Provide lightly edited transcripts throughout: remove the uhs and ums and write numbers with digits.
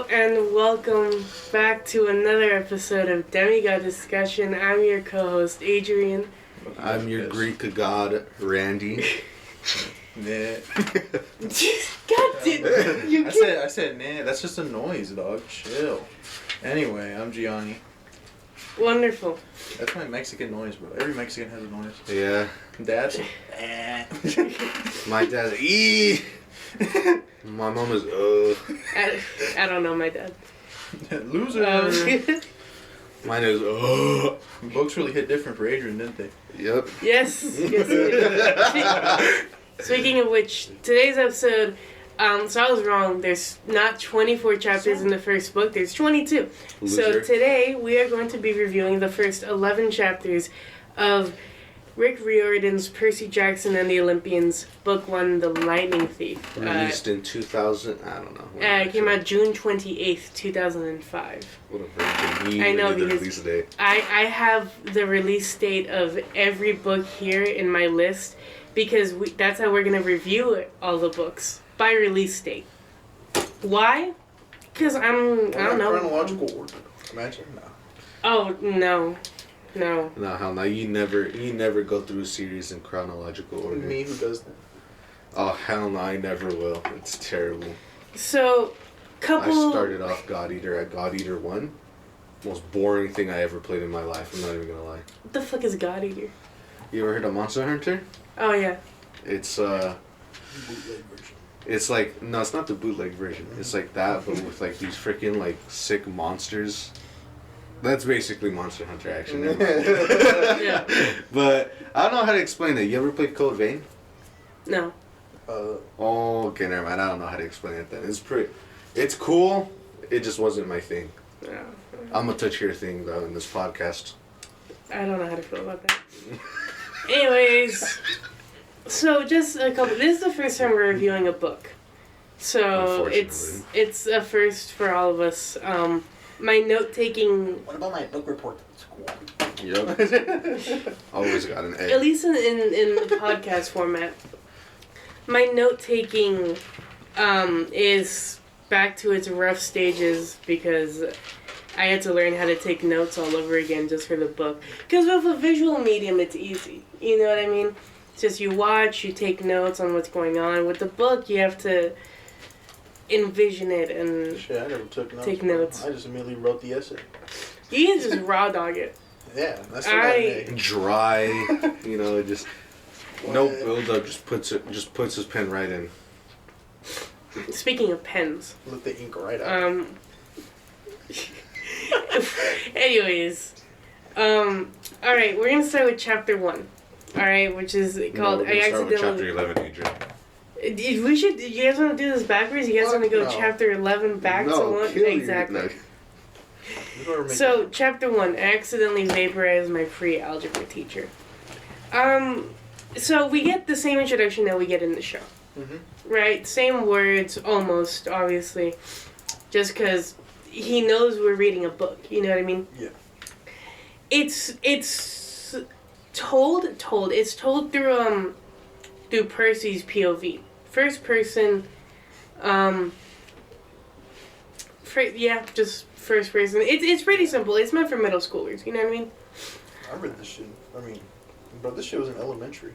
Hello and welcome back to another episode of Demi-God Discussion. I'm your co-host, Adrian. I'm your Greek god, Randy. Nah. God damn you! I said nah. That's just a noise, dog. Chill. Anyway, I'm Gianni. Wonderful. That's my Mexican noise, bro. Every Mexican has a noise. Yeah. Dad's My dad's eee. My mom is I don't know my dad. Loser. Mine is Books really hit different for Adrian, didn't they? Yep. Yes. Speaking of which, today's episode, so I was wrong. There's not 24 chapters in the first book. There's 22. Loser. So today we are going to be reviewing the first 11 chapters of Rick Riordan's Percy Jackson and the Olympians, Book 1, The Lightning Thief. Released in 2000. I don't know. It came out June 28th, 2005. What a virgin. I know, the because release date. I have the release date of every book here in my list because that's how we're going to review all the books, by release date. Why? Because I don't know. Chronological order. Imagine no. Oh, no. No. No, hell no. You never go through a series in chronological order. Me, who does that? Oh, hell no. I never will. It's terrible. So, I started off God Eater at God Eater 1. Most boring thing I ever played in my life. I'm not even gonna lie. What the fuck is God Eater? You ever heard of Monster Hunter? Oh, yeah. It's Bootleg version. It's like, no, it's not the bootleg version. It's like that, but with like these freaking like sick monsters. That's basically Monster Hunter action. Yeah. But I don't know how to explain it. You ever played Code Vein? No. Oh, okay, never mind. I don't know how to explain it then. It's cool. It just wasn't my thing. No. I'm a touch your thing though in this podcast. I don't know how to feel about that. Anyways, so just a couple. This is the first time we're reviewing a book, so it's a first for all of us. My note taking. What about my book report at school? Yep. Always got an A. At least in the podcast format, my note taking is back to its rough stages because I had to learn how to take notes all over again just for the book. Because with a visual medium, it's easy. You know what I mean? It's just you watch, you take notes on what's going on. With the book, you have to envision it and Shit, I never took notes. take notes. I just immediately wrote the essay. You can just raw dog it. Yeah, that's what I made. Dry, just no build up. Just puts his pen right in. Speaking of pens. Let the ink right out. Anyways, alright, we're gonna start with chapter 1. Alright, which is called We're gonna start with chapter 11, Adrian. We should. You guys want to do this backwards? You guys want to go chapter 11 back to 1? Exactly. So, chapter 1, I accidentally vaporized my pre-algebra teacher. So we get the same introduction that we get in the show. Mm-hmm. Right? Same words, almost, obviously. Just because he knows we're reading a book. You know what I mean? Yeah. It's told through Percy's POV. First person, just first person. It's pretty simple. It's meant for middle schoolers. You know what I mean? I read this shit. But this shit was in elementary.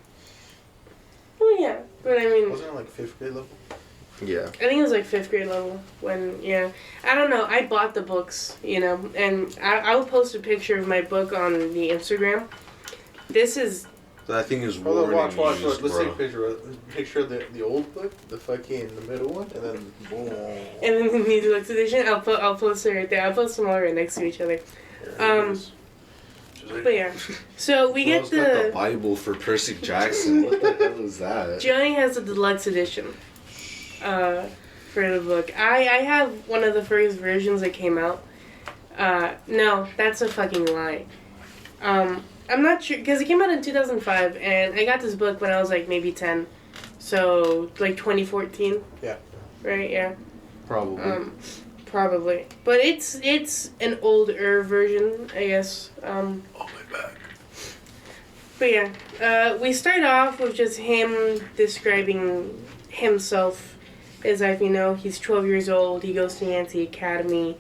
Well, yeah, but I mean, Wasn't it like 5th grade level? Yeah. I think it was like 5th grade level when, I don't know. I bought the books, and I will post a picture of my book on the Instagram. This is. That thing is Hold worn on, watch. and used, Let's bro. take a picture of the old book, the middle one, and then boom. And then the new deluxe edition. I'll post it right there. I'll post them all right next to each other. But yeah, so we get got the Bible for Percy Jackson. What the hell is that? Gianni has the deluxe edition. For the book, I have one of the first versions that came out. No, that's a fucking lie. I'm not sure, because it came out in 2005, and I got this book when I was, like, maybe 10. So, like, 2014. Yeah. Right, yeah. Probably. Probably. But it's an older version, I guess. Oh, my back. But yeah, we start off with just him describing himself his life, you know, he's 12 years old, he goes to Yancey Academy.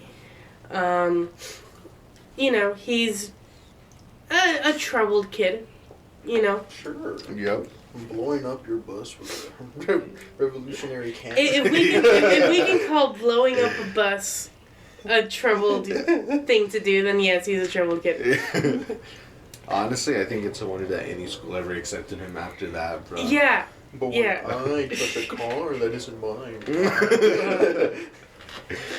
You know, he's a troubled kid, you know. Sure. Yep. Blowing up your bus with a revolutionary cannon. If we can call blowing up a bus a troubled thing to do, then yes, he's a troubled kid. Honestly, I think it's a wonder that any school ever accepted him after that, bro. Yeah. But when I touch a car, that isn't mine.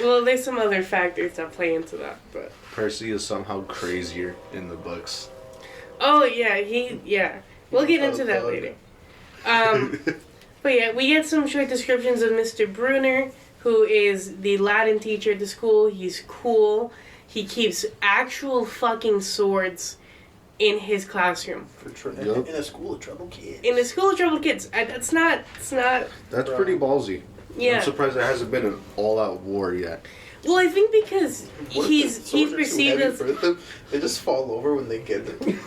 Well, there's some other factors that play into that, but Percy is somehow crazier in the books. oh yeah, we'll get into that later. But yeah, we get some short descriptions of Mr. Brunner, who is the Latin teacher at the school. He's cool. He keeps actual fucking swords in his classroom. In a school of troubled kids. In a school of troubled kids. It's not. That's pretty ballsy. Yeah. I'm surprised there hasn't been an all-out war yet. Well, I think because he's perceived as. They just fall over when they get them.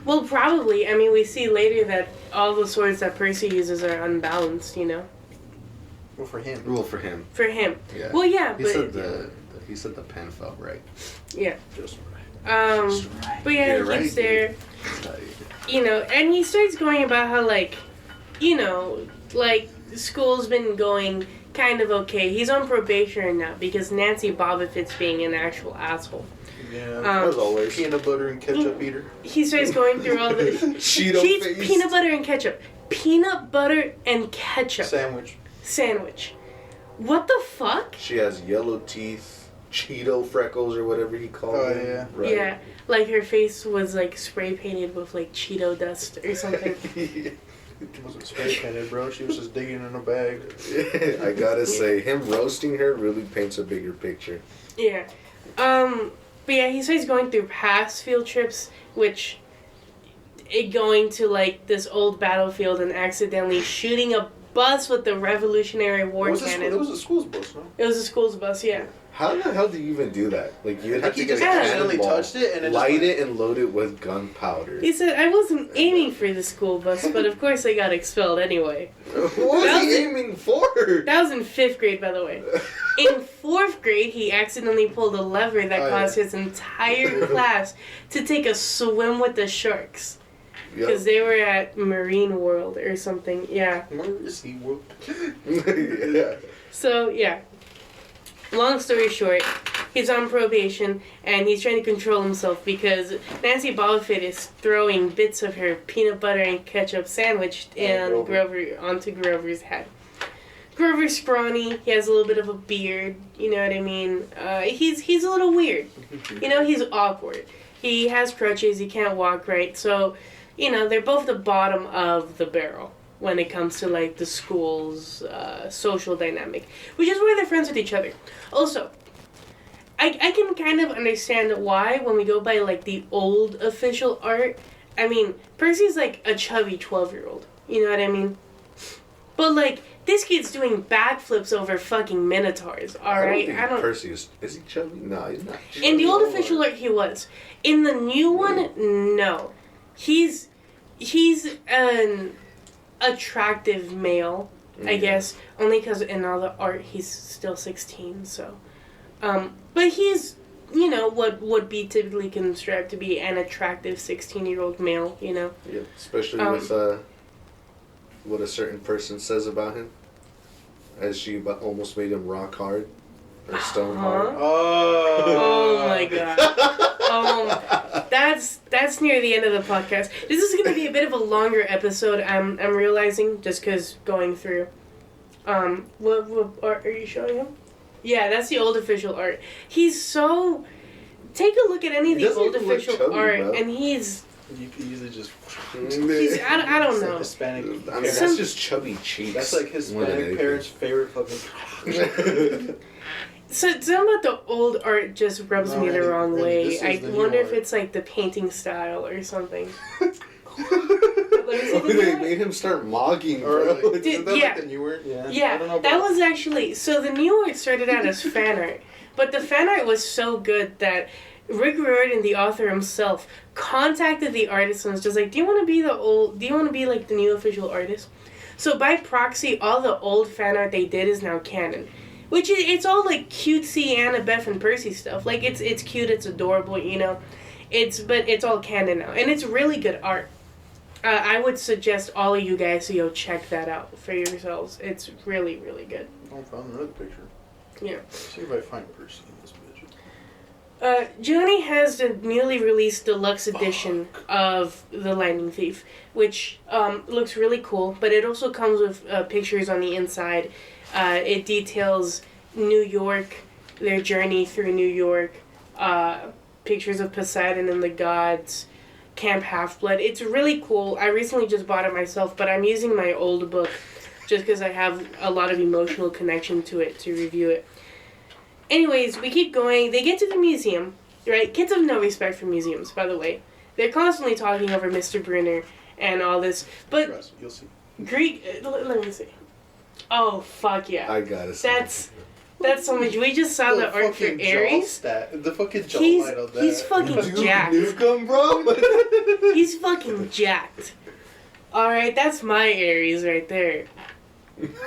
Well, probably. I mean, we see later that all the swords that Percy uses are unbalanced. You know. Well, for him. For him. Yeah. Well, yeah, he but said he said the pen felt right. yeah. Just right. But yeah, he keeps there. You know, and he starts going about how, like, you know, like, school's been going kind of okay. He's on probation now because Nancy Bobbitt's being an actual asshole. Yeah, as always. Peanut butter and ketchup eater. He starts going through all the... Cheeto-faced. Peanut butter and ketchup. Peanut butter and ketchup. Sandwich. What the fuck? She has yellow teeth, Cheeto freckles, or whatever he called them. Yeah. Right. Yeah, like her face was, like, spray painted with, like, Cheeto dust or something. It wasn't spray painted, bro. She was just digging in a bag. I gotta say, him roasting her really paints a bigger picture. Yeah. But yeah, he starts going through past field trips, which... going to, like, this old battlefield and accidentally shooting a bus with the Revolutionary War cannon. It was a school's bus, no? It was a school's bus, yeah. How the hell do you even do that? Like, you'd have to He get just a accidentally cannonball, touched it and it light it, and load it with gunpowder. He said, I wasn't aiming for the school bus, but of course I got expelled anyway. What was he aiming for? That was in 5th grade, by the way. In 4th grade, he accidentally pulled a lever that caused his entire class to take a swim with the sharks. Because they were at Marine World or something, yeah. Where is he? Yeah. So, yeah. Long story short, he's on probation, and he's trying to control himself because Nancy Bobbitt is throwing bits of her peanut butter and ketchup sandwich onto Grover's head. Grover's scrawny, he has a little bit of a beard, you know what I mean? He's a little weird. You know, he's awkward. He has crutches, he can't walk right, so, you know, they're both the bottom of the barrel when it comes to, like, the school's social dynamic, which is why they're friends with each other. Also, I can kind of understand why when we go by, like, the old official art. I mean, Percy's, like, a chubby 12-year-old. You know what I mean? But, like, this kid's doing backflips over fucking minotaurs, alright? I don't think Percy is he chubby? No, he's not chubby. In the old official art, he was. In the new one, no. He's an attractive male, I guess, only because in all the art he's still 16, so. But he's, you know, what would be typically construed to be an attractive 16-year-old male, you know? Yeah, especially with what a certain person says about him, as she almost made him rock hard, or stone hard. Oh my god. That's near the end of the podcast. This is going to be a bit of a longer episode, I'm realizing, just because going through. What art are you showing him? Yeah, that's the old official art. He's so... Take a look at any of the old official art, bro. And he's... You could easily just... I don't know. Hispanic. I mean, that's just chubby cheeks. That's like Hispanic parents' favorite fucking... Something about the old art just rubs me the wrong way. I wonder if it's like the painting style or something. They made him start mogging, bro. Isn't that like the new art? Yeah, that was actually... So the new art started out as fan art. But the fan art was so good that Rick Riordan, the author himself, contacted the artist and was just like, do you want to be like the new official artist? So by proxy, all the old fan art they did is now canon. Which it's all like cutesy Annabeth and Percy stuff. Like it's cute, it's adorable, you know. But it's all canon now, and it's really good art. I would suggest all of you guys to go check that out for yourselves. It's really, really good. I found another picture. Yeah. See if I find Percy in this bitch. Gianni has the newly released deluxe edition of The Lightning Thief, which looks really cool, but it also comes with pictures on the inside. It details New York, their journey through New York, pictures of Poseidon and the gods, Camp Half-Blood. It's really cool. I recently just bought it myself, but I'm using my old book just because I have a lot of emotional connection to it to review it. Anyways, we keep going. They get to the museum, right? Kids have no respect for museums, by the way. They're constantly talking over Mr. Brunner and all this. But Trust, you'll see. Greek... let me see. Oh, fuck yeah. I gotta say. That's so much. We just saw the art for Ares. The fucking jaw He's line on that. he's fucking jacked. Newcomb, bro. He's fucking jacked. Alright, that's my Ares right there.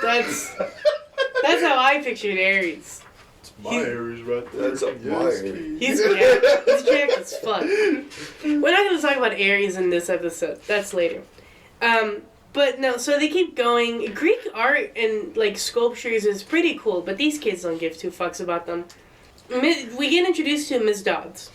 That's how I pictured Ares. It's my Ares right there. That's a my Ares. He's jacked. He's jacked as fuck. We're not gonna talk about Ares in this episode. That's later. But no, so they keep going. Greek art and like sculptures is pretty cool, but these kids don't give two fucks about them. We get introduced to Miss Dodds,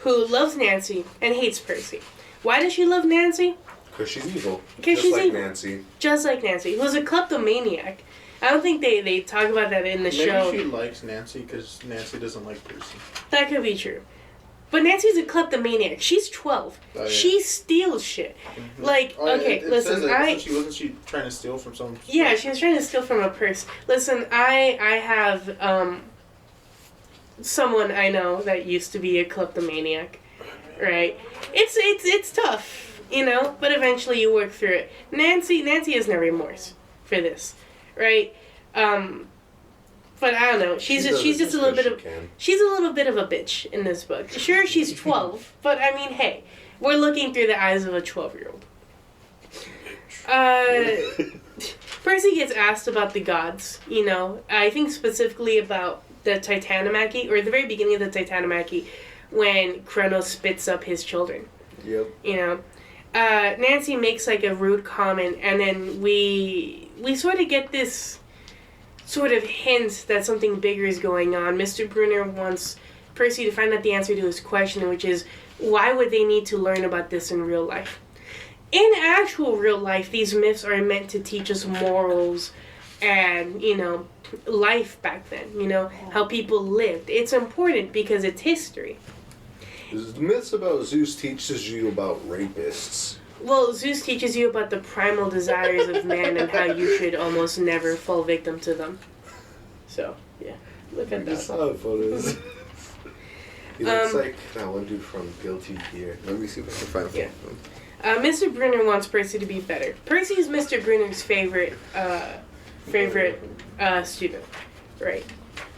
who loves Nancy and hates Percy. Why does she love Nancy? Because she's evil. Because she's like evil. Nancy. Just like Nancy, who's a kleptomaniac. I don't think they talk about that in the show. Maybe she likes Nancy because Nancy doesn't like Percy. That could be true. But Nancy's a kleptomaniac. She's 12. Oh, yeah. She steals shit. Mm-hmm. Like, okay, listen, wasn't she trying to steal from some... Yeah, she was trying to steal from a purse. Listen, I have, someone I know that used to be a kleptomaniac, right? It's tough, you know, but eventually you work through it. Nancy has no remorse for this, right? But I don't know. She's just a little bit of she's a little bit of a bitch in this book. Sure, she's 12, but I mean, hey, we're looking through the eyes of a 12-year-old. Percy gets asked about the gods. You know, I think specifically about the Titanomachy, or at the very beginning of the Titanomachy, when Kronos spits up his children. Yep. You know, Nancy makes like a rude comment, and then we sort of get this sort of hint that something bigger is going on. Mr. Brunner wants Percy to find out the answer to his question, which is, why would they need to learn about this in real life? In actual real life, these myths are meant to teach us morals and, you know, life back then, you know, how people lived. It's important because it's history. The myths about Zeus teaches you about rapists. Well, Zeus teaches you about the primal desires of man and how you should almost never fall victim to them. So, yeah. Look at that. Saw photos. He looks like that one dude from Guilty Gear. Let me see if I can find a photo. Mr. Brunner wants Percy to be better. Percy is Mr. Brunner's favorite student, right?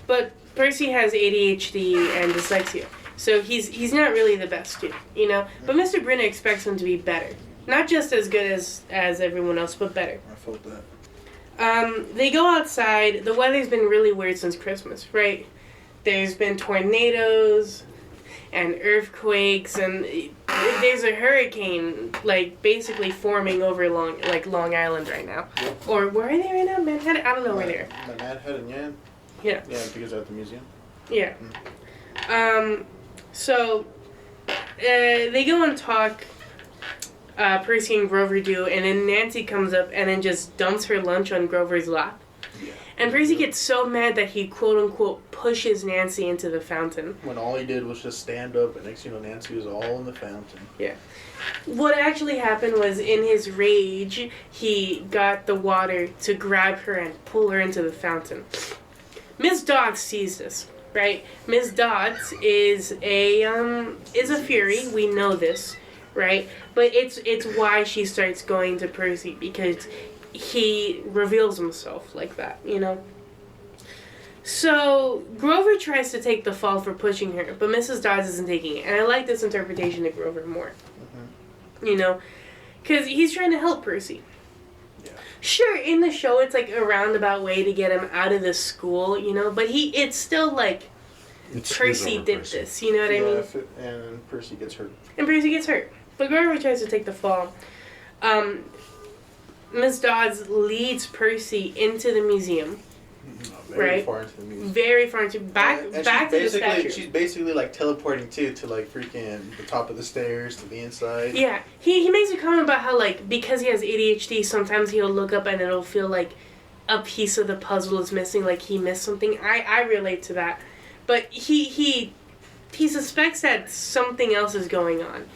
But Percy has ADHD and dyslexia, so he's not really the best student, you know? But Mr. Brunner expects him to be better. Not just as good as everyone else, but better. I felt that. They go outside. The weather's been really weird since Christmas, right? There's been tornadoes and earthquakes, and there's a hurricane, like, basically forming over Long Island right now. Yep. Or where are they right now? Manhattan? I don't know where they are. Manhattan, yeah. Yeah. Yeah, because they're at the museum. Yeah. So, they go and talk, Percy and Grover do, and then Nancy comes up and then just dumps her lunch on Grover's lap. Yeah. And Percy gets so mad that he, quote-unquote, pushes Nancy into the fountain. When all he did was just stand up, and next thing you know, Nancy was all in the fountain. Yeah. What actually happened was, in his rage, he got the water to grab her and pull her into the fountain. Miss Dodds sees this, right? Miss Dodds is a fury. We know this, right? But it's why she starts going to Percy, because he reveals himself like that, you know? So, Grover tries to take the fall for pushing her, but Mrs. Dodds isn't taking it. And I like this interpretation of Grover more. Mm-hmm. You know? Because he's trying to help Percy. Yeah. Sure, in the show it's like a roundabout way to get him out of the school, you know, but it's still like Percy did this, you know what I mean? And Percy gets hurt. And Percy gets hurt. But Grover tries to take the fall. Miss Dodds leads Percy into the museum. Very far into the museum. Very far into back to the statue. She's basically like teleporting too to like freaking the top of the stairs to the inside. Yeah, he makes a comment about how like because he has ADHD, sometimes he'll look up and it'll feel like a piece of the puzzle is missing, like he missed something. I relate to that, but he suspects that something else is going on.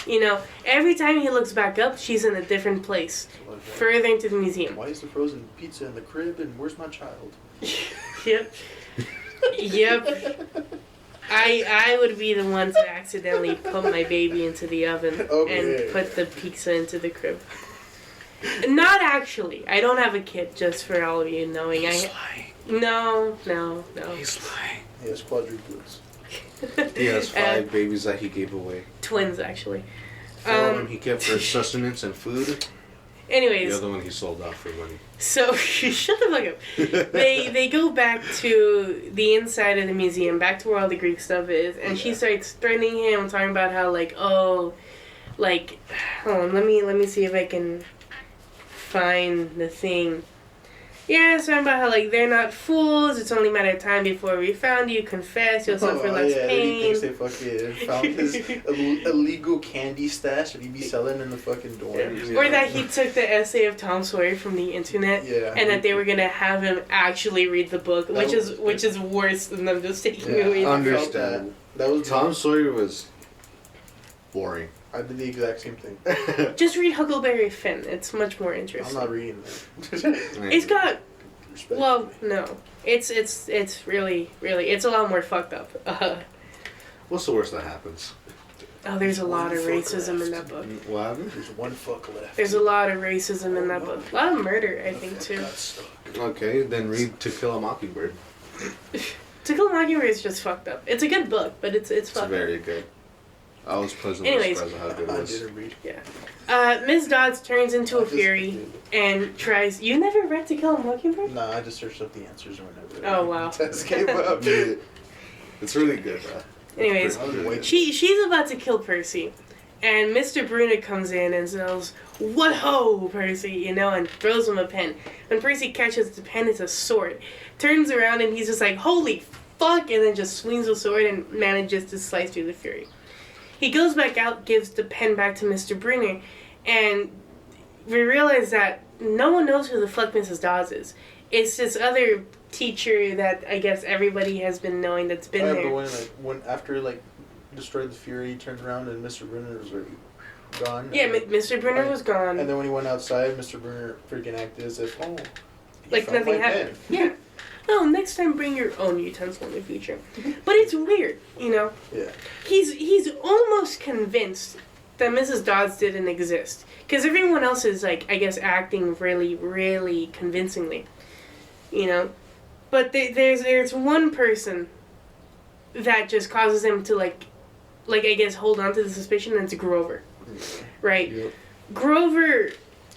You know, every time he looks back up, she's in a different place, further into the museum. Why is the frozen pizza in the crib and where's my child? Yep. I would be the one to accidentally put my baby into the oven and put the pizza into the crib. Not actually. I don't have a kid, just for all of you knowing. He's lying. No. He's lying. He has quadruplets. He has 5 babies that he gave away. Twins, actually. 4 of them he kept for sustenance and food. Anyways. The other one he sold off for money. So, shut the fuck up. They go back to the inside of the museum, back to where all the Greek stuff is, and she starts threatening him, talking about how, like, hold on, let me see if I can find the thing. Yeah, it's talking about how, like, they're not fools, it's only a matter of time before we found you, confess, you'll suffer less pain. He thinks they fucking found his illegal candy stash that he'd be selling in the fucking dorms. Yeah. Or that he took the essay of Tom Sawyer from the internet, and that they were gonna have him actually read the book, which is worse than them just taking away the book. Understand. That was Tom Sawyer was boring. I did the exact same thing. Just read Huckleberry Finn. It's much more interesting. I'm not reading that. It's got... Well, no. It's really, it's a lot more fucked up. What's the worst that happens? Oh, there's a lot of racism in that book. What happened? There's one fuck left. There's a lot of racism in that book. A lot of murder, I think, too. Okay, then read To Kill a Mockingbird. To Kill a Mockingbird is just fucked up. It's a good book, but it's fucked up. It's very good. I was pleasantly surprised at how good it was. I didn't read. Yeah. Miss Dodds turns into a fury and tries... You never read To Kill a Mockingbird? No, I just searched up the answers whenever Oh, wow. the test came up. It's really good, Anyways, she's about to kill Percy. And Mr. Bruner comes in and says, "What ho, Percy," you know, and throws him a pen. When Percy catches the pen, it's a sword. Turns around and he's just like, "Holy fuck," and then just swings the sword and manages to slice through the fury. He goes back out, gives the pen back to Mr. Bruner, and we realize that no one knows who the fuck Mrs. Dawes is. It's this other teacher that I guess everybody has been knowing that's been there. But when after destroyed the fury, he turned around and Mr. Bruner was already gone. Yeah, Mr. Bruner was gone. And then when he went outside, Mr. Bruner freaking acted as if, like nothing happened. Yeah. No, next time bring your own utensil in the future. But it's weird, you know? Yeah. He's almost convinced that Mrs. Dodds didn't exist. Because everyone else is, I guess, acting really, really convincingly. You know? But there's one person that just causes him to, I guess, hold on to the suspicion, and it's Grover. Right? Yep. Grover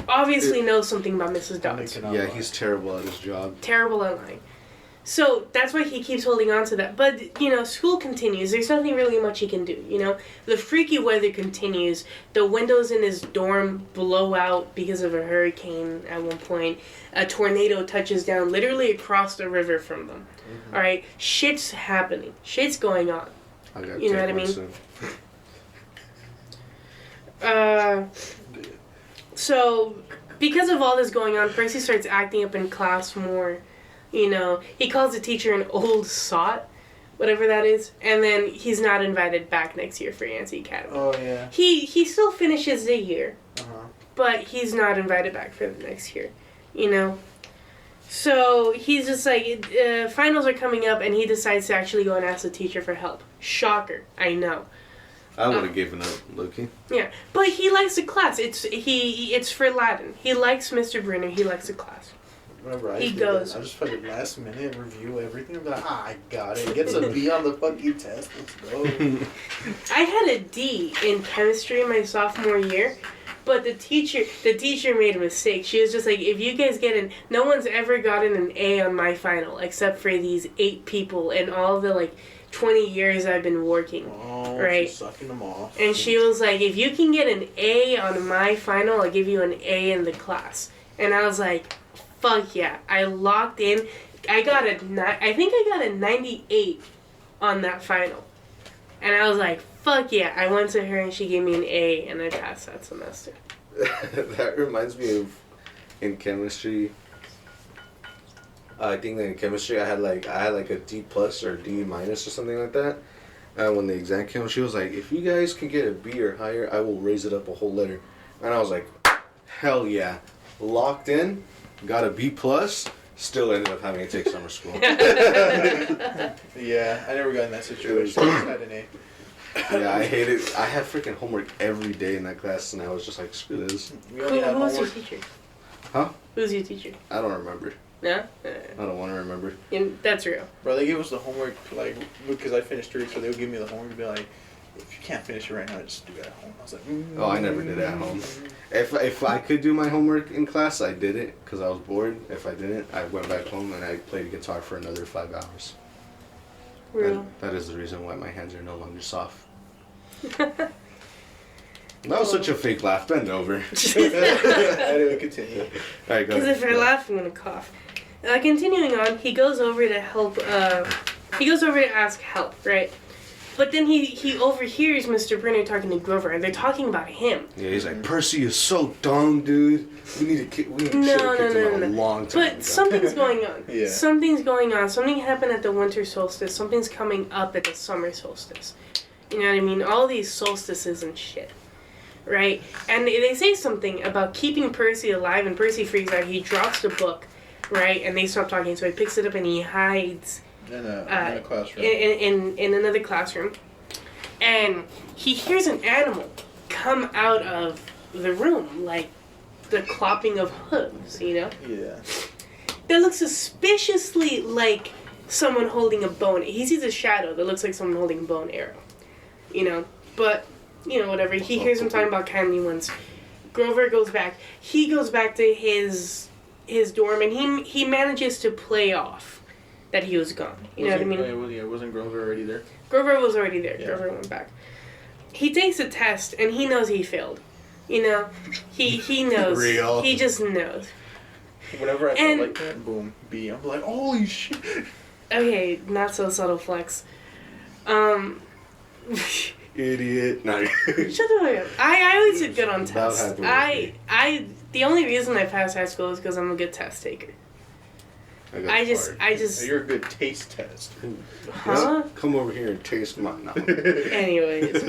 obviously knows something about Mrs. Dodds. Yeah, he's terrible at his job. Terrible at lying. So that's why he keeps holding on to that. But, you know, school continues. There's nothing really much he can do, you know? The freaky weather continues. The windows in his dorm blow out because of a hurricane at one point. A tornado touches down literally across the river from them. Mm-hmm. All right? Shit's happening. Shit's going on. You know what I mean? So, because of all this going on, Percy starts acting up in class more. You know, he calls the teacher an old sot, whatever that is, and then he's not invited back next year for Yancey Academy. Oh, yeah. He still finishes the year, but he's not invited back for the next year, you know? So, he's just like, finals are coming up, and he decides to actually go and ask the teacher for help. Shocker, I know. I would have given up, Loki. Yeah, but he likes the class. It's for Latin. He likes Mr. Bruner. He likes the class. Whenever he goes. I just fucking last minute review everything. I'm like, I got it. Gets a B on the fucking test. Let's go. I had a D in chemistry my sophomore year, But the teacher made a mistake. She was just like, if you guys no one's ever gotten an A on my final except for these 8 people in all the like 20 years I've been working. Oh, right? She's sucking them off. And she was like, if you can get an A on my final, I'll give you an A in the class. And I was like, fuck yeah. I locked in. I think I got a 98 on that final. And I was like, fuck yeah. I went to her and she gave me an A and I passed that semester. That reminds me of in chemistry. I think that in chemistry I had like a D plus or D minus or something like that. And when the exam came, she was like, if you guys can get a B or higher, I will raise it up a whole letter. And I was like, hell yeah. Locked in, got a B plus, still ended up having to take summer school. Yeah, I never got in that situation. I just had an A. Yeah, I hate it. I had freaking homework every day in that class, and I was just like, screw this. We only had Who's your homework. teacher? Huh? Who's your teacher? I don't remember. No? I don't want to remember. That's real. Bro, they gave us the homework, like, because I finished 3, so they would give me the homework and be like, if you can't finish it right now, just do it at home. I was like, Oh, I never did it at home. If I could do my homework in class, I did it because I was bored. If I didn't, I went back home and I played guitar for another 5 hours. Real. That is the reason why my hands are no longer soft. That was such a fake laugh. Bend over. Anyway, continue. Alright, go Because ahead. if I laugh, I'm gonna cough. Continuing on, he goes over to help. He goes over to ask help, right? But then he overhears Mr. Brenner talking to Grover, and they're talking about him. Yeah, he's like, Percy is so dumb, dude. We need to kick him a long time ago. But something's going on. Yeah. Something's going on. Something happened at the winter solstice. Something's coming up at the summer solstice. You know what I mean? All these solstices and shit. Right? And they say something about keeping Percy alive, and Percy freaks out. He drops the book, right? And they stop talking, so he picks it up and he hides In a classroom. in another classroom. And he hears an animal come out of the room, like the clopping of hooves, you know? Yeah. That looks suspiciously like someone holding a bow. He sees a shadow that looks like someone holding a bow and arrow, you know? But, you know, whatever. He hears him talking about kindly ones. Grover goes back. He goes back to his dorm, and he manages to play off that he was gone. You know what I mean? Wasn't Grover already there? Grover was already there. Yeah. Grover went back. He takes a test, and he knows he failed. You know? He knows. Real. He just knows. Whenever I And- felt like that, boom, B. I'm like, holy shit. Okay, not so subtle flex. Idiot. No. Shut the fuck up. I always did good on About tests. happened The only reason I passed high school is because I'm a good test taker. I just. You're a good taste test. Huh? Come over here and taste my. No. Anyways.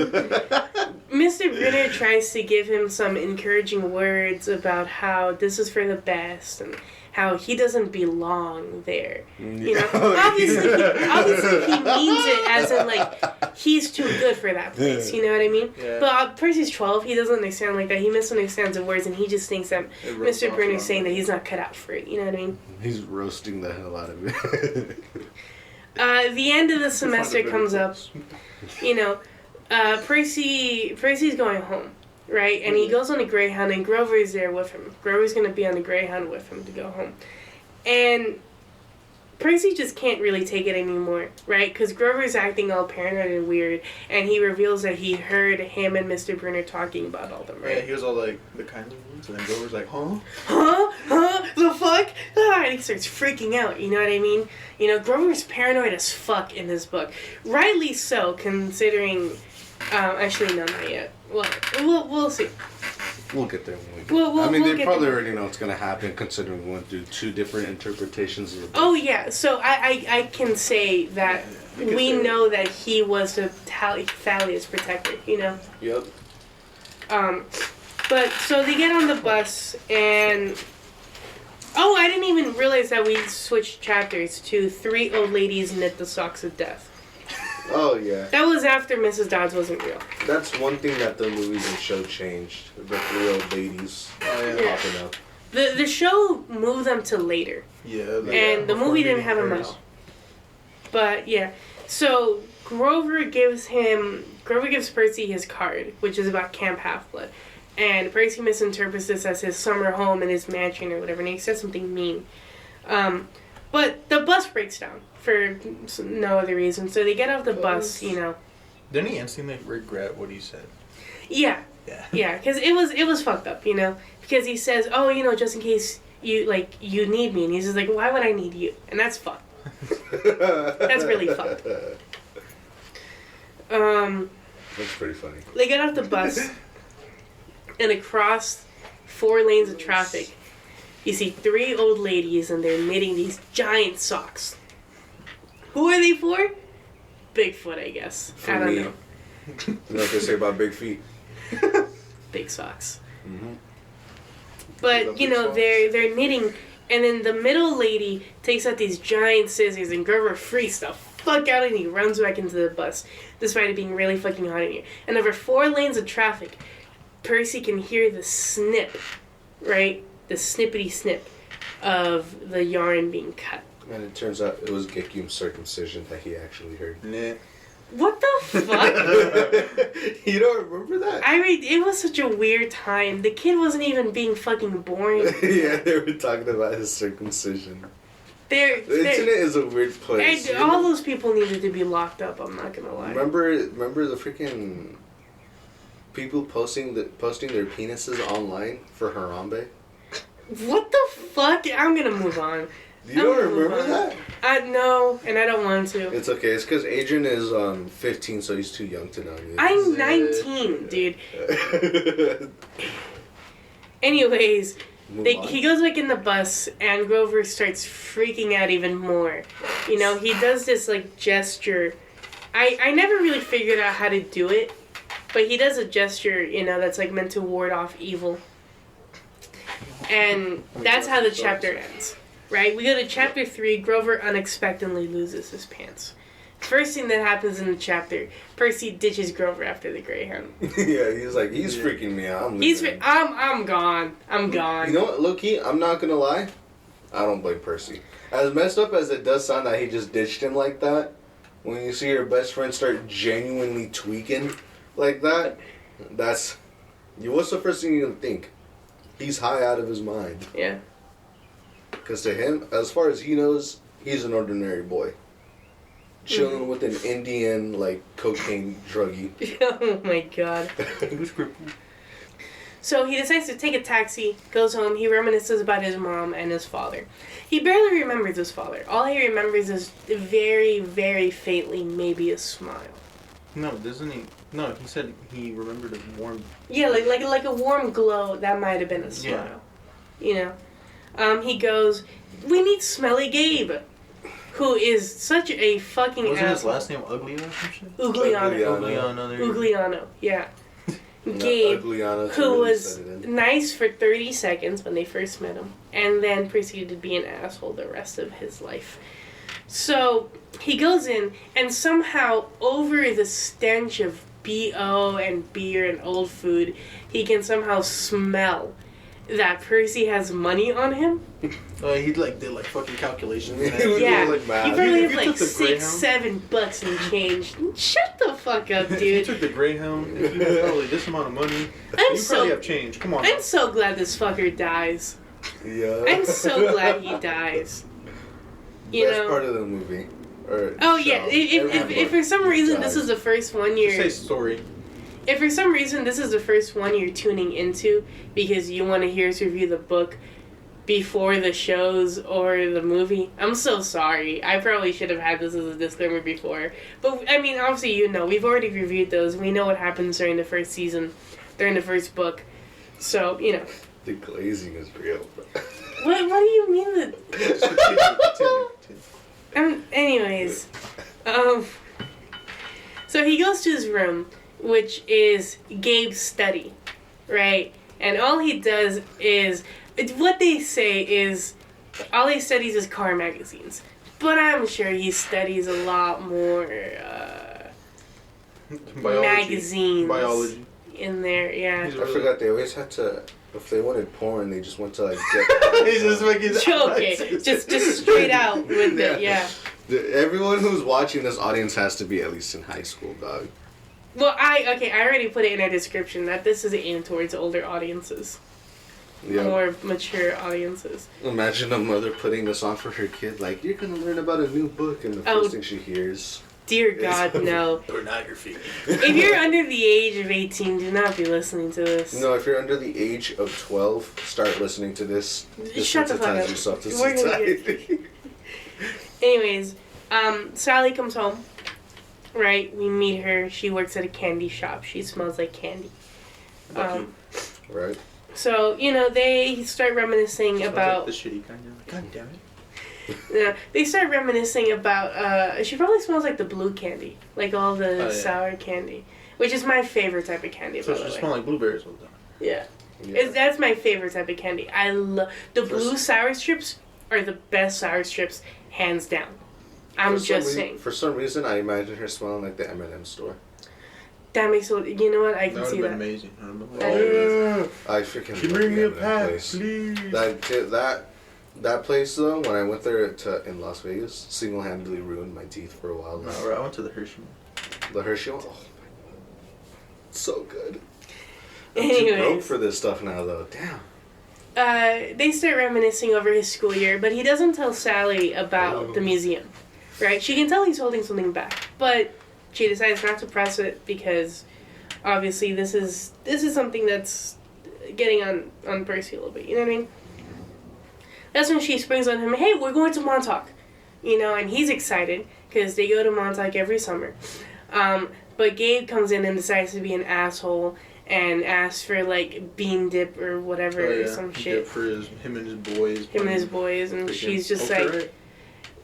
Mr. Brenner tries to give him some encouraging words about how this is for the best and how he doesn't belong there. You know? Obviously he means it as in, like, he's too good for that place. You know what I mean? Yeah. But Percy's 12. He doesn't understand like that. He misunderstands the words and he just thinks that It rubs Mr. off Brenner's on saying him. that he's not cut out for it. You know what I mean? He's roasting the hell out of it. The end of the semester comes up. You know, Percy's going home, right? And he goes on a Greyhound, and Grover's there with him. Grover's gonna be on the Greyhound with him to go home, and Percy just can't really take it anymore, right? Because Grover's acting all paranoid and weird, and he reveals that he heard him and Mr. Brenner talking about all them, Yeah, right? he was all like, the kindly ones, and then Grover's like, huh? Huh? The fuck? Ah, and he starts freaking out, you know what I mean? You know, Grover's paranoid as fuck in this book. Rightly so, considering... actually, no, not yet. We'll see. We'll get there when we get We'll they get probably there. already know what's going to happen considering we went through 2 different interpretations of the book. Oh, yeah, so I can say that Yeah, we know that he was the Thalia's protector, you know? Yep. But, so they get on the bus, and... Oh, I didn't even realize that we switched chapters to 3 old ladies knit the socks of death. Oh, yeah. That was after Mrs. Dodds wasn't real. That's one thing that the movies and show changed. The 3 old ladies Yeah. popping up. The show moved them to later. Yeah. And the movie didn't have him out. But, yeah. So, Grover gives Percy his card, which is about Camp Half-Blood. And Percy misinterprets this as his summer home in his mansion or whatever, and he says something mean. But the bus breaks down for no other reason, so they get off the bus, you know. Didn't he instantly regret what he said? Yeah. Yeah, because it was fucked up, you know? Because he says, oh, you know, just in case you need me. And he's just like, why would I need you? And that's fucked. That's really fucked. That's pretty funny. They get off the bus, and across 4 lanes of traffic, you see 3 old ladies, and they're knitting these giant socks. Who are they for? Bigfoot, I guess. For I don't me. know. You know what they say about big feet? Big socks. Mm-hmm. But, you know, they're knitting, and then the middle lady takes out these giant scissors, and Grover freaks the fuck out, and he runs back into the bus, despite it being really fucking hot in here. And over 4 lanes of traffic, Percy can hear the snip, right? The snippety snip of the yarn being cut. And it turns out it was Gekyum's circumcision that he actually heard. Nah. What the fuck? You don't remember that? It was such a weird time. The kid wasn't even being fucking born. Yeah, they were talking about his circumcision. The internet is a weird place. And all those people needed to be locked up, I'm not gonna lie. Remember the freaking people posting their penises online for Harambe? What the fuck? I'm gonna move on. You don't remember that? No, and I don't want to. It's okay. It's because Adrian is 15, so he's too young to know. I'm 19, dude. Anyways, he goes back in the bus, and Grover starts freaking out even more. You know, he does this, like, gesture. I never really figured out how to do it, but he does a gesture, you know, that's, like, meant to ward off evil. And that's how the chapter ends. Right? We go to chapter 3, Grover unexpectedly loses his pants. First thing that happens in the chapter, Percy ditches Grover after the Greyhound. Yeah, he's like, he's freaking me out. I'm gone. I'm gone. You know what, low-key, I'm not gonna lie, I don't blame Percy. As messed up as it does sound that he just ditched him like that, when you see your best friend start genuinely tweaking like that, what's the first thing you're gonna think? He's high out of his mind. Yeah. Because to him, as far as he knows, he's an ordinary boy. Chilling with an Indian, like, cocaine druggie. Oh my god. So he decides to take a taxi, goes home, he reminisces about his mom and his father. He barely remembers his father. All he remembers is very, very faintly maybe a smile. No, doesn't he? No, he said he remembered a warm... Yeah, like a warm glow, that might have been a smile. Yeah. You know? He goes, we need Smelly Gabe, who is such a fucking Wasn't asshole. his last name Ugliano or some shit? Ugliano, yeah. Gabe, who was nice for 30 seconds when they first met him, and then proceeded to be an asshole the rest of his life. So, he goes in, and somehow, over the stench of B.O. and beer and old food, he can somehow smell that Percy has money on him. He did fucking calculations. Yeah, like you probably have like $6-7 and change. Shut the fuck up, dude. You took the Greyhound. If you had probably this amount of money, you probably have change. Come on. I'm so glad this fucker dies. Yeah. I'm so glad he dies. Best part of the movie. Yeah. If for some reason this is the first one you're... Say story. If for some reason this is the first one you're tuning into because you want to hear us review the book before the shows or the movie, I'm so sorry. I probably should have had this as a disclaimer before. But, I mean, obviously you know. We've already reviewed those. We know what happens during the first season, during the first book. So, you know. The glazing is real. What do you mean that... Anyways. So he goes to his room, which is Gabe's study, right? And all he does is, what they say is, all he studies is car magazines. But I'm sure he studies a lot more magazines in there, yeah. I forgot they always had to, if they wanted porn, they just went to, like, get... He's just making... Okay, just straight out with it, yeah. Everyone who's watching this audience has to be at least in high school, dog. Well, I already put it in our description that this is aimed towards older audiences. Yeah. More mature audiences. Imagine a mother putting this on for her kid, like, you're gonna learn about a new book, and the first thing she hears... Dear God, no. Pornography. If you're under the age of 18, do not be listening to this. No, if you're under the age of 12, start listening to this. Shut the fuck up. Yourself to We're gonna society. Anyways, Sally comes home. Right, we meet her. She works at a candy shop. She smells like candy. Right. So, they start reminiscing about... Like the shitty kind of... God damn it. Yeah, they start reminiscing about... she probably smells like the blue candy. Like all the sour candy. Which is my favorite type of candy, so by the way. So it smells like blueberries all the time. Yeah. That's my favorite type of candy. I love... The blue sour strips are the best sour strips, hands down. I'm just saying. For some reason, I imagine her smelling like the M&M store. That makes a... You know what? I can see that. That would have been amazing. I freaking Can you bring me a pack, please? That place, though, when I went there in Las Vegas, single-handedly ruined my teeth for a while. No, I went to the Hershey one. The Hershey one? Oh, my God. So good. Anyways. I'm too broke for this stuff now, though. Damn. They start reminiscing over his school year, but he doesn't tell Sally about the museum. Right? She can tell he's holding something back, but she decides not to press it because obviously this is something that's getting on Percy a little bit, you know what I mean? That's when she springs on him, hey, we're going to Montauk. And he's excited because they go to Montauk every summer. But Gabe comes in and decides to be an asshole and asks for, like, bean dip or whatever, or some shit. Dip for him and his boys. And she's just like... Right?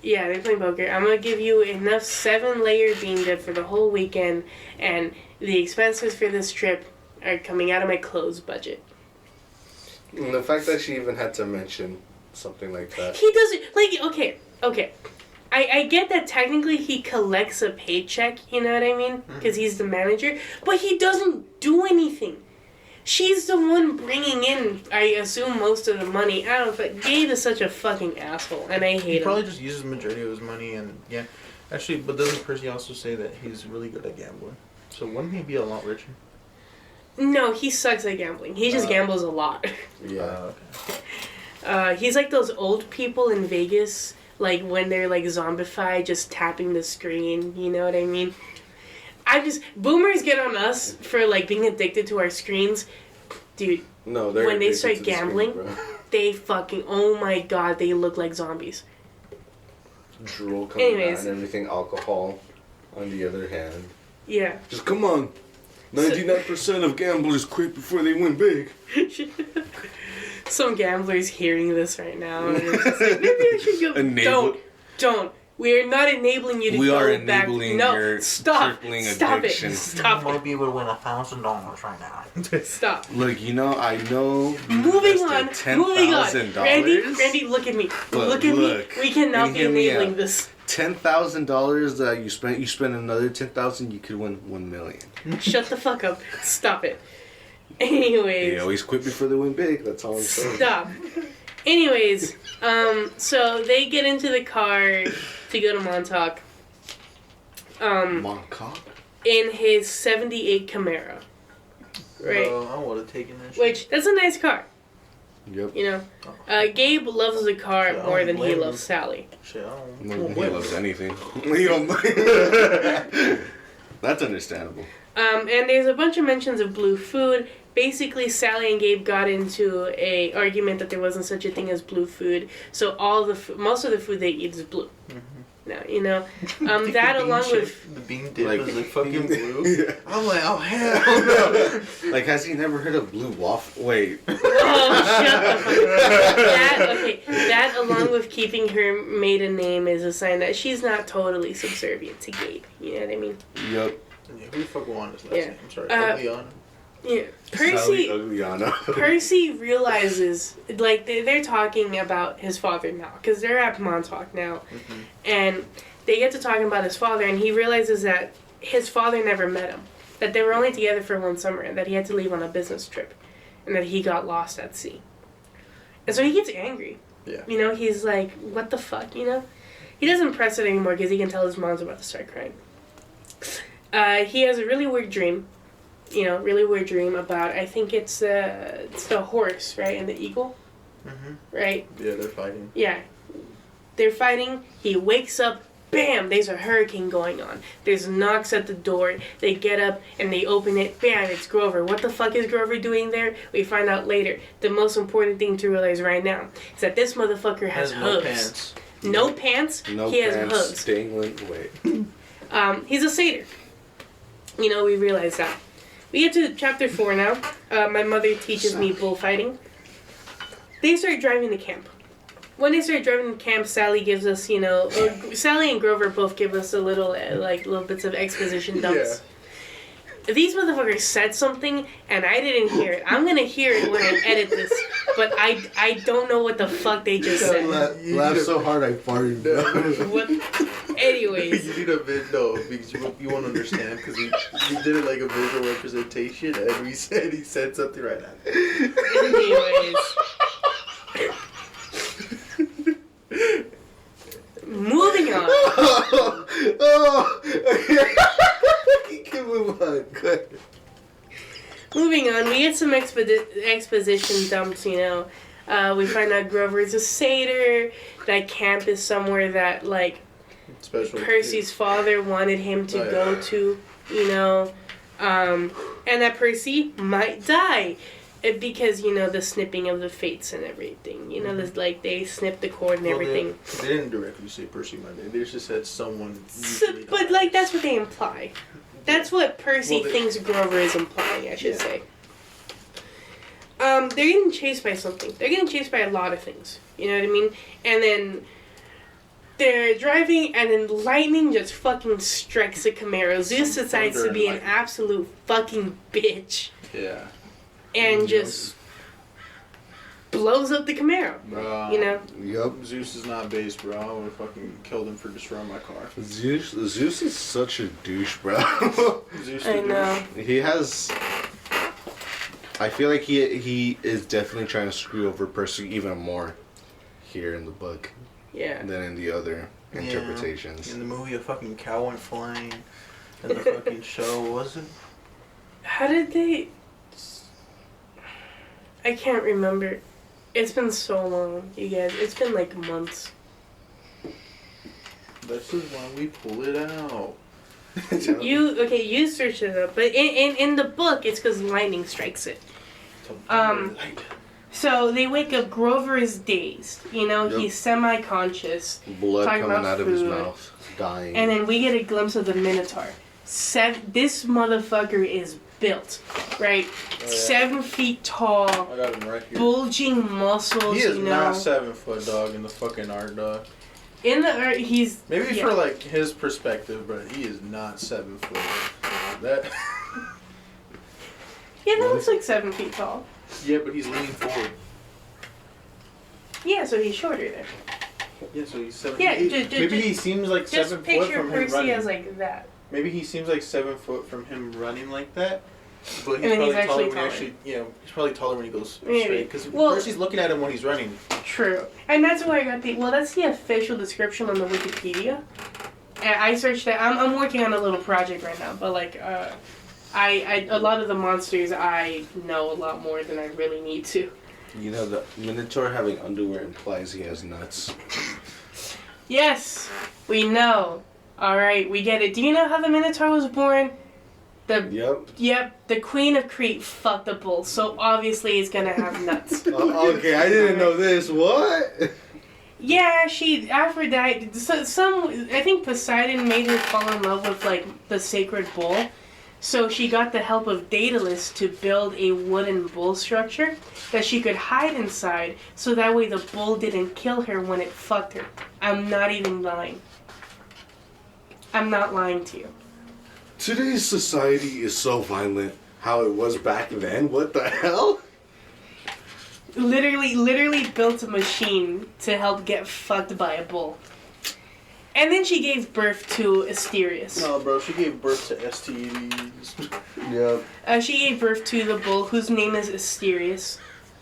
Yeah, they're playing poker. I'm going to give you enough 7-layer bean dip for the whole weekend, and the expenses for this trip are coming out of my clothes budget. And the fact that she even had to mention something like that. He doesn't... Like, okay. I get that technically he collects a paycheck, you know what I mean? Because he's the manager, but he doesn't do anything. She's the one bringing in, I assume, most of the money. I don't know, but Gabe is such a fucking asshole, and I hate him. He probably just uses the majority of his money, and yeah. Actually, but doesn't Percy also say that he's really good at gambling? So wouldn't he be a lot richer? No, he sucks at gambling. He just gambles a lot. Yeah. Okay. He's like those old people in Vegas, like when they're like zombified, just tapping the screen, you know what I mean? Boomers get on us for, like, being addicted to our screens. Dude, no, when they start gambling, they fucking, oh my God, they look like zombies. Drool coming out and everything, alcohol on the other hand. Yeah. Just come on. 99% of gamblers quit before they win big. Some gamblers hearing this right now. And they're just like, maybe I should go. Don't. We are not enabling you to we go are back. enabling No, your stop addiction. It. Stop You it. might be able to win $1,000 right now. Stop. Look, I know. Moving on. $10,000. Randy, look at me. Look at me. We cannot be enabling this. $10,000 that you spend another $10,000, you could win $1 million. Shut the fuck up. Stop it. Anyways. They always quit before they win big. That's all I'm saying. Stop. Anyways, so they get into the car to go to Montauk. Montauk? In his 78 Camaro. Right? I would have taken that shit. Which, that's a nice car. Yep. Gabe loves the car more than he loves Sally. Shit, I don't More than he loves anything. That's understandable. And there's a bunch of mentions of blue food. Basically, Sally and Gabe got into a argument that there wasn't such a thing as blue food. So most of the food they eat is blue. Mm-hmm. Now, that along with... The bean dip like, is like fucking blue. Yeah. I'm like, oh hell no. Like, has he never heard of blue waffle? Wait. Oh, shut the fuck up. That along with keeping her maiden name is a sign that she's not totally subservient to Gabe. You know what I mean? Yep. Yeah, who the fuck wanted this last name? I'm sorry. Liana. Yeah. Sally Ugliana. Percy realizes, like, they're talking about his father now, because they're at Montauk now, and they get to talking about his father, and he realizes that his father never met him, that they were only together for one summer, and that he had to leave on a business trip, and that he got lost at sea. And so he gets angry. Yeah. He's like, what the fuck, He doesn't press it anymore, because he can tell his mom's about to start crying. He has a really weird dream. Really weird dream about, I think it's the horse, right, and the eagle, right? Yeah, they're fighting. Yeah. They're fighting. He wakes up. Bam! There's a hurricane going on. There's knocks at the door. They get up and they open it. Bam! It's Grover. What the fuck is Grover doing there? We find out later. The most important thing to realize right now is that this motherfucker has hooves. No pants. No pants. No he pants. has hooves. Dangling. Wait. He's a satyr. We realize that. We get to chapter 4 now. My mother teaches me bullfighting. They start driving to camp. When they start driving to camp, Sally gives us, Sally and Grover both give us a little, little bits of exposition dumps. Yeah. These motherfuckers said something, and I didn't hear it. I'm gonna hear it when I edit this, but I don't know what the fuck they just said. Laugh so hard I farted. What? Anyways. You need a video because you won't understand because we did it like a visual representation, and he said something right now. Anyways. Moving on. You can move on. Good. Moving on, we get some exposition dumps, We find out Grover is a satyr. That camp is somewhere that, Special Percy's father wanted him to go to, and that Percy might die. Because, the snipping of the fates and everything. They snipped the cord and everything. They didn't directly say Percy might die. They just said someone. But, that's what they imply. That's what Percy thinks Grover is implying, I should say. They're getting chased by something. They're getting chased by a lot of things. You know what I mean? And then they're driving, and then lightning just fucking strikes the Camaro. Zeus decides to be an absolute fucking bitch. Yeah. And just blows up the Camaro. Bro. Yup. Zeus is not based, bro. I would have fucking killed him for destroying my car. Zeus is such a douche, bro. Zeus I know. He has... I feel like he is definitely trying to screw over Percy even more here in the book. Yeah. Than in the other interpretations. In the movie, a fucking cow went flying. In the fucking show, was it? How did they... I can't remember. It's been so long, you guys. It's been months. This is when we pull it out. You searched it up, but in the book, it's because lightning strikes it. So they wake up. Grover is dazed. He's semi-conscious. Blood coming out of his mouth, dying. And then we get a glimpse of the Minotaur. This motherfucker is built, right? Oh, yeah. 7 feet tall. I got him right here. Bulging muscles. He is not 7 foot, dog, in the fucking art, dog. In the art, he's maybe for his perspective, but he is not 7 foot. That. Yeah, that looks like 7 feet tall. Yeah, but he's leaning forward. Yeah, so he's shorter there. Yeah, so he's 7. Yeah, maybe he seems like 7 foot from him running. Just picture Percy as that. Maybe he seems like 7 foot from him running like that. But he's probably taller when he goes Maybe. straight. Because Percy's looking at him when he's running. True. And that's why I got that's the official description on the Wikipedia. And I searched that. I'm working on a little project right now, but I a lot of the monsters I know a lot more than I really need to. The Minotaur having underwear implies he has nuts. Yes, we know. Alright, we get it. Do you know how the Minotaur was born? Yep, the Queen of Crete fucked the bull, so obviously it's gonna have nuts. Okay, I didn't know this. What? Yeah, Aphrodite, I think Poseidon made her fall in love with, the sacred bull. So she got the help of Daedalus to build a wooden bull structure that she could hide inside, so that way the bull didn't kill her when it fucked her. I'm not even lying. I'm not lying to you. Today's society is so violent. How it was back then? What the hell? Literally built a machine to help get fucked by a bull. And then she gave birth to Asterius. No, bro, she gave birth to STDs. Yep. She gave birth to the bull, whose name is Asterius,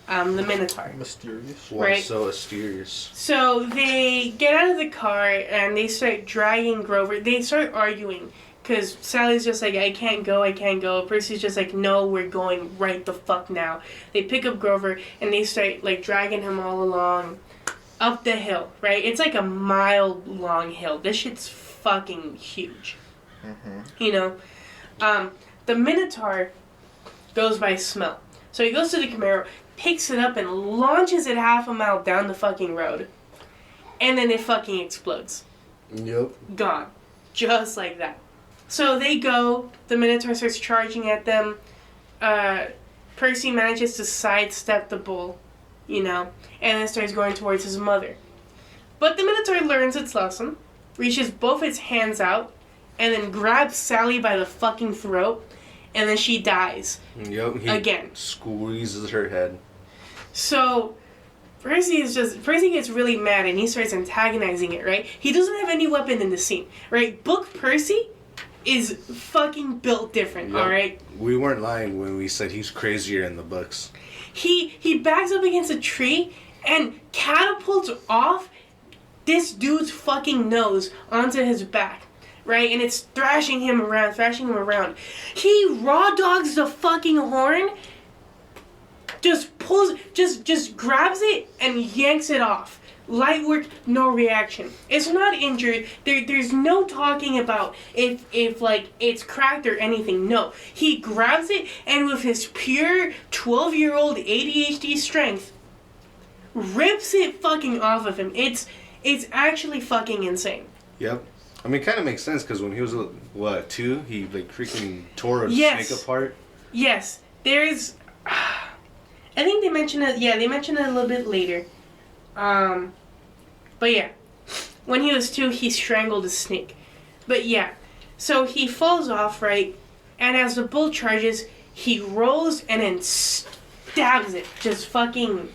the Minotaur. Mysterious. Why right? so mysterious? So they get out of the car and they start dragging Grover. They start arguing Because Sally's just like, I can't go. Percy's just like, no, we're going right the fuck now. They pick up Grover, and they start, like, dragging him all along up the hill, right? It's like a mile-long hill. This shit's fucking huge. Mm-hmm. You know? The Minotaur goes by smell. So he goes to the Camaro, picks it up, and launches it half a mile down the fucking road. And then it fucking explodes. Yep. Gone. Just like that. So they go, the Minotaur starts charging at them. Percy manages to sidestep the bull, you know, and then starts going towards his mother. But the Minotaur learns its lesson, reaches both its hands out, and then grabs Sally by the fucking throat, and then she dies. Yep. He again. Squeezes her head. So Percy gets really mad and he starts antagonizing it, right? He doesn't have any weapon in the scene, right? Book Percy is fucking built different, Yep. alright? We weren't lying when we said he's crazier in the books. He backs up against a tree and catapults off this dude's fucking nose onto his back, right? And it's thrashing him around. He raw dogs the fucking horn, just grabs it and yanks it off. Light work, no reaction. It's not injured. There's no talking about if like it's cracked or anything. No. He grabs it and with his pure 12-year-old ADHD strength rips it fucking off of him. It's actually fucking insane. Yep. I mean, it kind of makes sense because when he was, 2, he like freaking tore a Yes. snake apart. Yes. There's I think they mention it. Yeah, they mention it a little bit later. But yeah, when he was 2, he strangled a snake. But yeah, so he falls off, right? And as the bull charges, he rolls and then stabs it, just fucking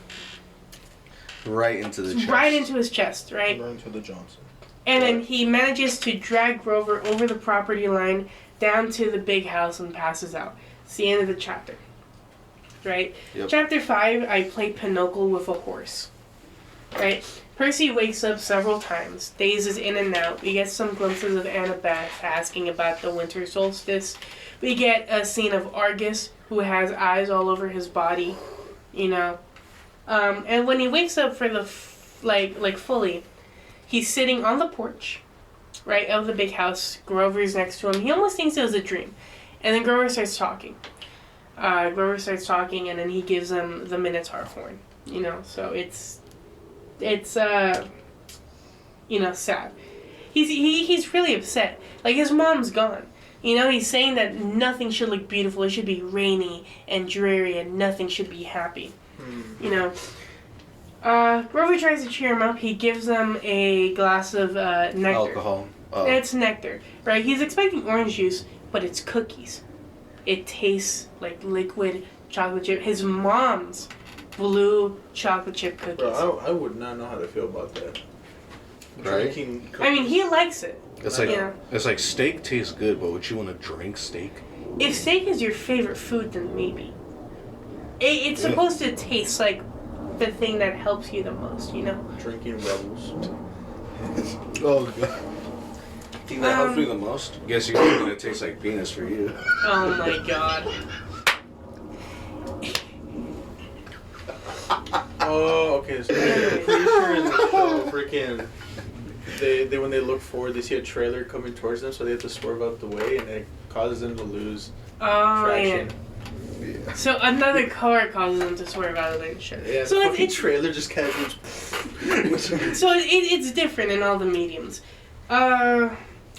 Right into the chest. right into his chest, right? Right into the Johnson. And then he manages to drag Grover over the property line down to the big house and passes out. It's the end of the chapter. Right? Yep. Chapter 5, I play Pinochle with a horse. Right? Percy wakes up several times, dazes in and out. We get some glimpses of Annabeth asking about the winter solstice. We get a scene of Argus, who has eyes all over his body, you know. And when he wakes up for the, fully, he's sitting on the porch, right, of the big house. Grover's next to him. He almost thinks it was a dream. And then Grover starts talking. And then he gives him the Minotaur horn, you know. So it's sad. He's really upset. Like, his mom's gone. You know, he's saying that nothing should look beautiful. It should be rainy and dreary and nothing should be happy. You know. Grover tries to cheer him up. He gives him a glass of nectar. Alcohol. It's nectar, right? He's expecting orange juice, but it's cookies. It tastes like liquid chocolate chip. His mom's blue chocolate chip cookies. Bro, I would not know how to feel about that. Right? Drinking cookies. I mean, he likes it. It's like Yeah. it's like steak tastes good, but would you want to drink steak? If steak is your favorite food, then maybe. It's supposed to taste like the thing that helps you the most, you know? Drinking Rebels. Oh god. Thing that helps me the most? Guess you're gonna taste like penis for you. Oh my god. Oh, okay. So I'm pretty sure in the show, freaking, they when they look forward, they see a trailer coming towards them, so they have to swerve out the way, and it causes them to lose traction. Yeah. So another car causes them to swerve out of their shit. Yeah, So the it's fucking trailer just kind of so it's different in all the mediums.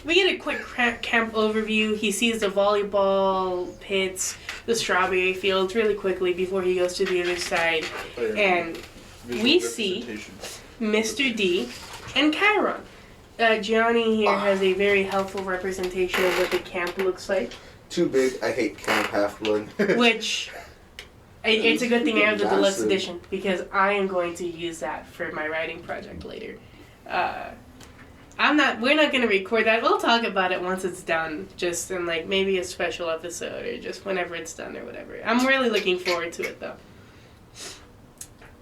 We get a quick camp overview. He sees the volleyball pits, the strawberry fields really quickly before he goes to the other side. And we see Mr. D and Chiron. Gianni here has a very helpful representation of what the camp looks like. Too big. I hate Camp Half-Blood. Which, it's a good thing I have the deluxe Massive. edition because I am going to use that for my writing project later. We're not going to record that. We'll talk about it once it's done, just in like maybe a special episode or just whenever it's done or whatever. I'm really looking forward to it though.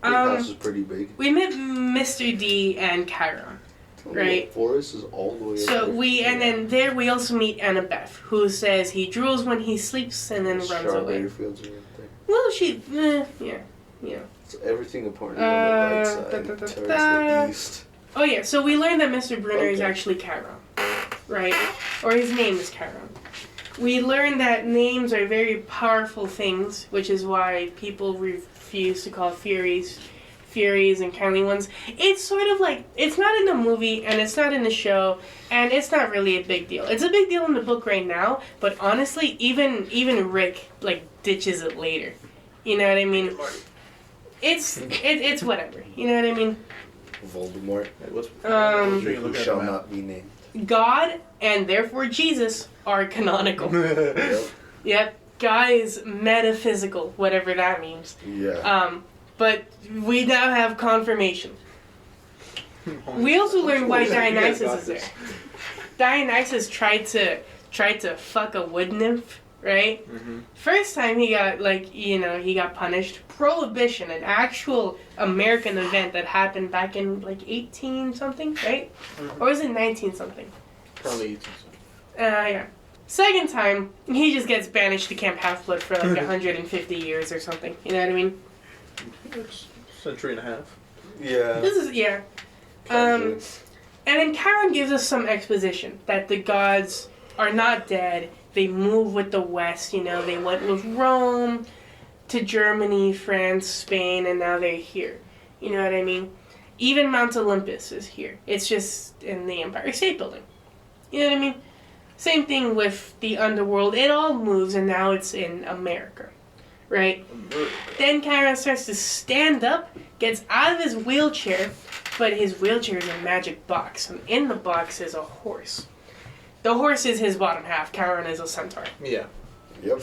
Big house is pretty big. We met Mr. D and Chiron. right? The forest is all the way. So up and then there we also meet Annabeth, who says he drools when he sleeps and then runs away. Strawberry fields and everything. Well, yeah. It's everything apparently on the right side towards the east. Oh yeah, so we learned that Mr. Brunner is actually Chiron, right? Or his name is Chiron. We learned that names are very powerful things, which is why people refuse to call Furies and kindly ones. It's sort of like, it's not in the movie, and it's not in the show, and it's not really a big deal. It's a big deal in the book right now, but honestly, even Rick, like, ditches it later. You know what I mean? It's whatever. You know what I mean? Voldemort. Who shall not be named. God, and therefore Jesus, are canonical. Yep. God is metaphysical, whatever that means. Yeah. But we now have confirmation. We also learned why Dionysus is there. Dionysus tried to fuck a wood nymph, right? Mm-hmm. First time he got punished. Prohibition, an actual American event that happened back in like 18 something, right? Mm-hmm. Or was it 19 something? Probably 18 something. Yeah. Second time, he just gets banished to Camp Half-Blood for like 150 years or something. You know what I mean? It's a century and a half. Yeah. This is, yeah. And then Chiron gives us some exposition that the gods are not dead. They move with the West, you know. They went with Rome to Germany, France, Spain, and now they're here. You know what I mean? Even Mount Olympus is here. It's just in the Empire State Building. You know what I mean? Same thing with the underworld. It all moves, and now it's in America. Right? Then Chiron starts to stand up, gets out of his wheelchair, but his wheelchair is a magic box, and in the box is a horse. The horse is his bottom half. Chiron is a centaur. Yeah. Yep.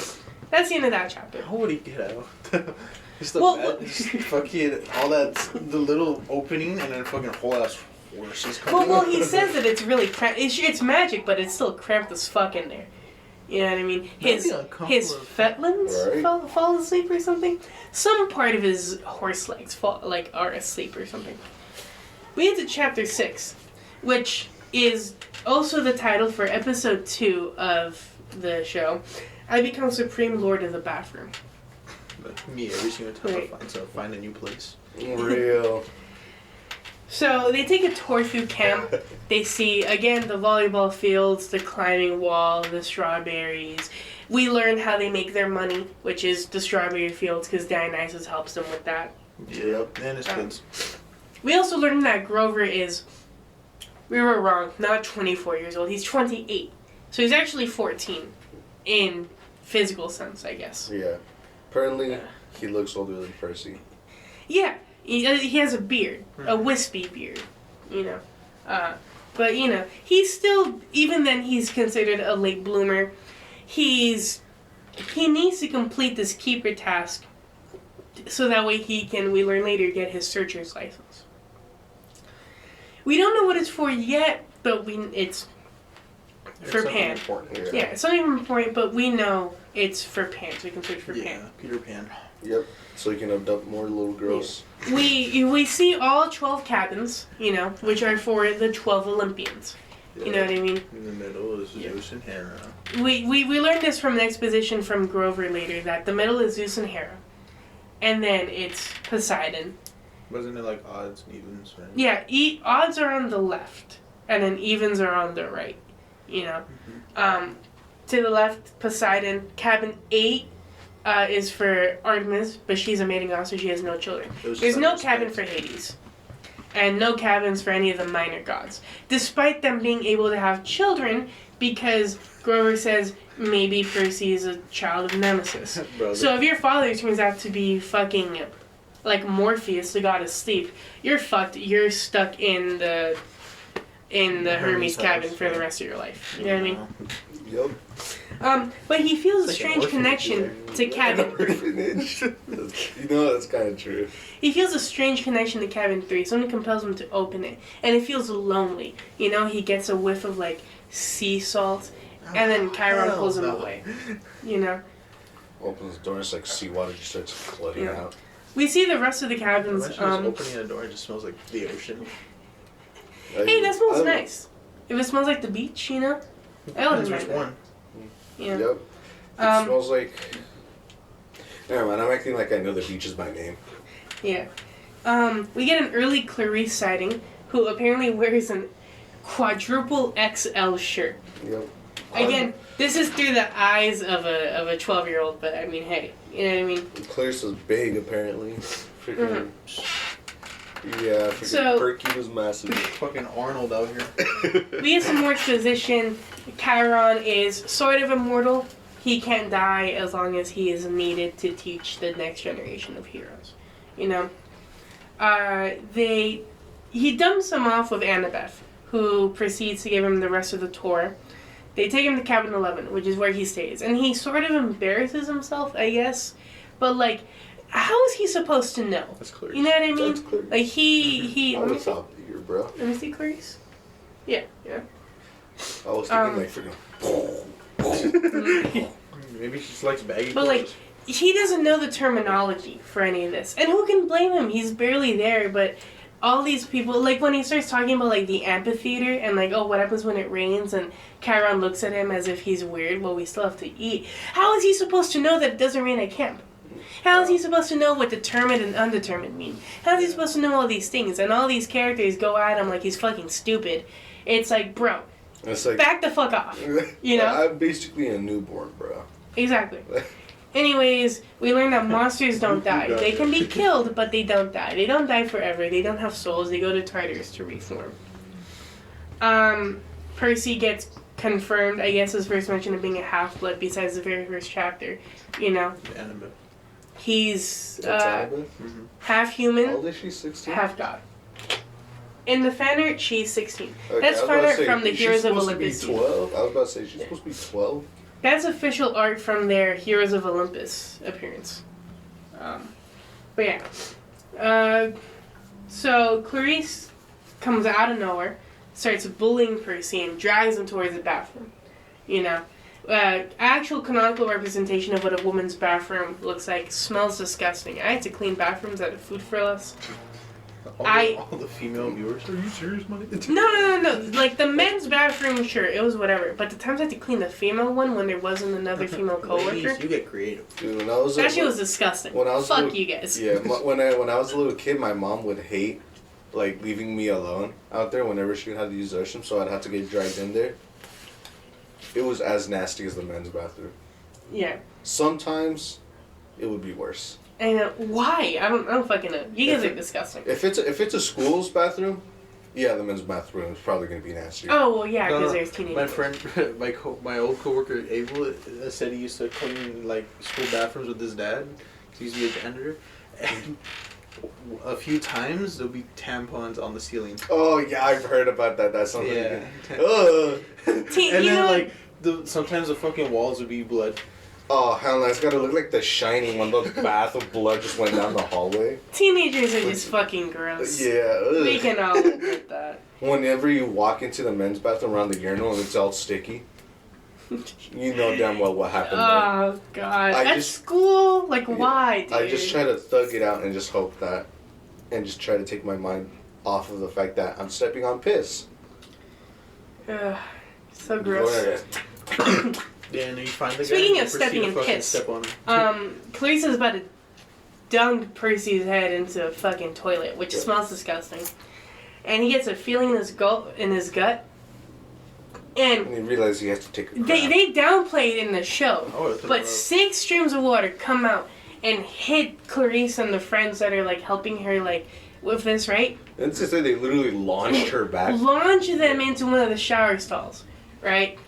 That's the end of that chapter. How would he get out? Just the Well, bed, just fucking all that, the little opening, and then fucking whole ass horses coming. Well, he says that it's really cramped. It's magic, but it's still cramped as fuck in there. You know what I mean? His fetlins fall asleep or something. Some part of his horse legs are asleep or something. We get to chapter 6, which is also the title for episode 2 of the show. I become Supreme Lord of the Bathroom. Me every single time I find a new place. Real. So they take a tour through camp. They see, again, the volleyball fields, the climbing wall, the strawberries. We learn how they make their money, which is the strawberry fields, because Dionysus helps them with that. Yep, and his kids. We also learned that Grover we were wrong, not 24 years old. He's 28. So he's actually 14 in physical sense, I guess. Yeah. Apparently, he looks older than Percy. Yeah. He has a beard, a wispy beard, you know. But, you know, he's still, even then, he's considered a late bloomer. He needs to complete this keeper task so that way he can, we learn later, get his searcher's license. We don't know what it's for yet, but it's for Pan. Yeah, it's not even important, but we know it's for Pan, so we can search for Pan. Yeah, Peter Pan. Yep. So you can abduct more little girls. Yeah. We see all 12 cabins, you know, which are for the 12 Olympians. Yeah. You know what I mean? In the middle is Zeus and Hera. We learned this from an exposition from Grover later, that the middle is Zeus and Hera. And then it's Poseidon. Wasn't it like odds and evens, right? Yeah, odds are on the left, and then evens are on the right, you know. Mm-hmm. To the left, Poseidon. Cabin 8 is for Artemis, but she's a mating god, so she has no children. There's no cabin for Hades. And no cabins for any of the minor gods. Despite them being able to have children, because Grover says maybe Percy is a child of Nemesis. So if your father turns out to be fucking like Morpheus, the god of sleep, you're fucked. You're stuck in the Hermes cabin for the rest of your life. You know what I mean? Yep. But he feels a strange connection to cabin. You know, that's kind of true. He feels a strange connection to cabin 3. Something compels him to open it, and it feels lonely. You know, he gets a whiff of like sea salt, and then Chiron pulls him away. You know. Opens the door, it's like seawater just starts flooding out. We see the rest of the cabins. Imagine just opening a door, it just smells like the ocean. Hey, that smells nice. If it smells like the beach, I wouldn't mind that. Yeah. Yep. It smells like... Never mind, I'm acting like I know the beach is my name. Yeah. We get an early Clarice sighting, who apparently wears an quadruple XL shirt. Yep. Again, this is through the eyes of a 12-year-old, but I mean, hey, you know what I mean? Clarice was big, apparently. Freaking... Yeah, freaking So- Perky was massive. Fucking Arnold out here. We get some more exposition. Chiron is sort of immortal. He can't die as long as he is needed to teach the next generation of heroes. He dumps him off with Annabeth, who proceeds to give him the rest of the tour. They take him to Cabin 11, which is where he stays. And he sort of embarrasses himself, I guess. But, like, how is he supposed to know? That's clear. You know what I mean? That's Clarice. Like, he... I was out here, bro. Let me see, Clarice. Yeah. I was thinking, freaking... Maybe she just likes baggy But, clothes. like, he doesn't know the terminology for any of this. And who can blame him? He's barely there, but all these people, like, when he starts talking about, like, the amphitheater and, like, oh, what happens when it rains, and Chiron looks at him as if he's weird, well, we still have to eat. How is he supposed to know that it doesn't rain at camp? How is he supposed to know what determined and undetermined mean? How is he supposed to know all these things? And all these characters go at him like he's fucking stupid. It's like, bro, It's like... back the fuck off. I'm basically a newborn, bro. Exactly. Anyways, we learn that monsters don't die. They can be killed, but they don't die. They don't die forever. They don't have souls. They go to Tartarus to reform. Percy gets confirmed, I guess, his first mention of being a half-blood besides the very first chapter. Annabeth. He's That's Annabeth? half How human, old is she? 16? half god. In the fan art, she's 16. Okay, That's I was fan about to art say, from the she's Heroes of supposed to be Olympus. 12? I was about to say, she's supposed to be 12? That's official art from their Heroes of Olympus appearance. But yeah. So Clarice comes out of nowhere, starts bullying Percy, and drags him towards the bathroom. Actual canonical representation of what a woman's bathroom looks like. Smells disgusting. I had to clean bathrooms out of Food for Less. All the female viewers. Are you serious, money? No. Like, the men's bathroom, sure, it was whatever. But the times I had to clean the female one when there wasn't another female coworker, Ladies, you get creative. Dude, when I was that shit was disgusting. when I was Fuck little, you guys. Yeah, when I was a little kid, my mom would hate, like, leaving me alone out there whenever she would have to use the restroom, so I'd have to get dragged in there. It was as nasty as the men's bathroom. Yeah. Sometimes, it would be worse. And why? I don't fucking know. You guys are disgusting. If it's a school's bathroom, yeah, the men's bathroom is probably gonna be nasty. Oh well, yeah, because No, there's teenagers. My friend, my old coworker Abel said he used to clean like school bathrooms with his dad. He used to be a janitor, and a few times there'll be tampons on the ceiling. Oh yeah, I've heard about that. That sounds Yeah. Ugh. And then like sometimes the fucking walls would be blood. Oh hell no! It's gotta look like The Shining when the bath of blood just went down the hallway. Teenagers are just fucking gross. Yeah. Ugh. We can all admit that. Whenever you walk into the men's bathroom around the urinal and it's all sticky, you know damn well what happened there. Oh god. At school? Like why, dude? I just try to thug it out and just hope that, and just try to take my mind off of the fact that I'm stepping on piss. Ugh. So gross. Yeah, and you find the guy. Speaking and of you proceed stepping to in fucking piss, step on him. Clarice is about to dunk Percy's head into a fucking toilet, which smells disgusting. And he gets a feeling in his gut, and And you realize he has to take a crap. they downplay it in the show, Oh, but 6 streams of water come out and hit Clarice and the friends that are like helping her like with this, right? It's to say they literally launched her back. Launch them into one of the shower stalls, right?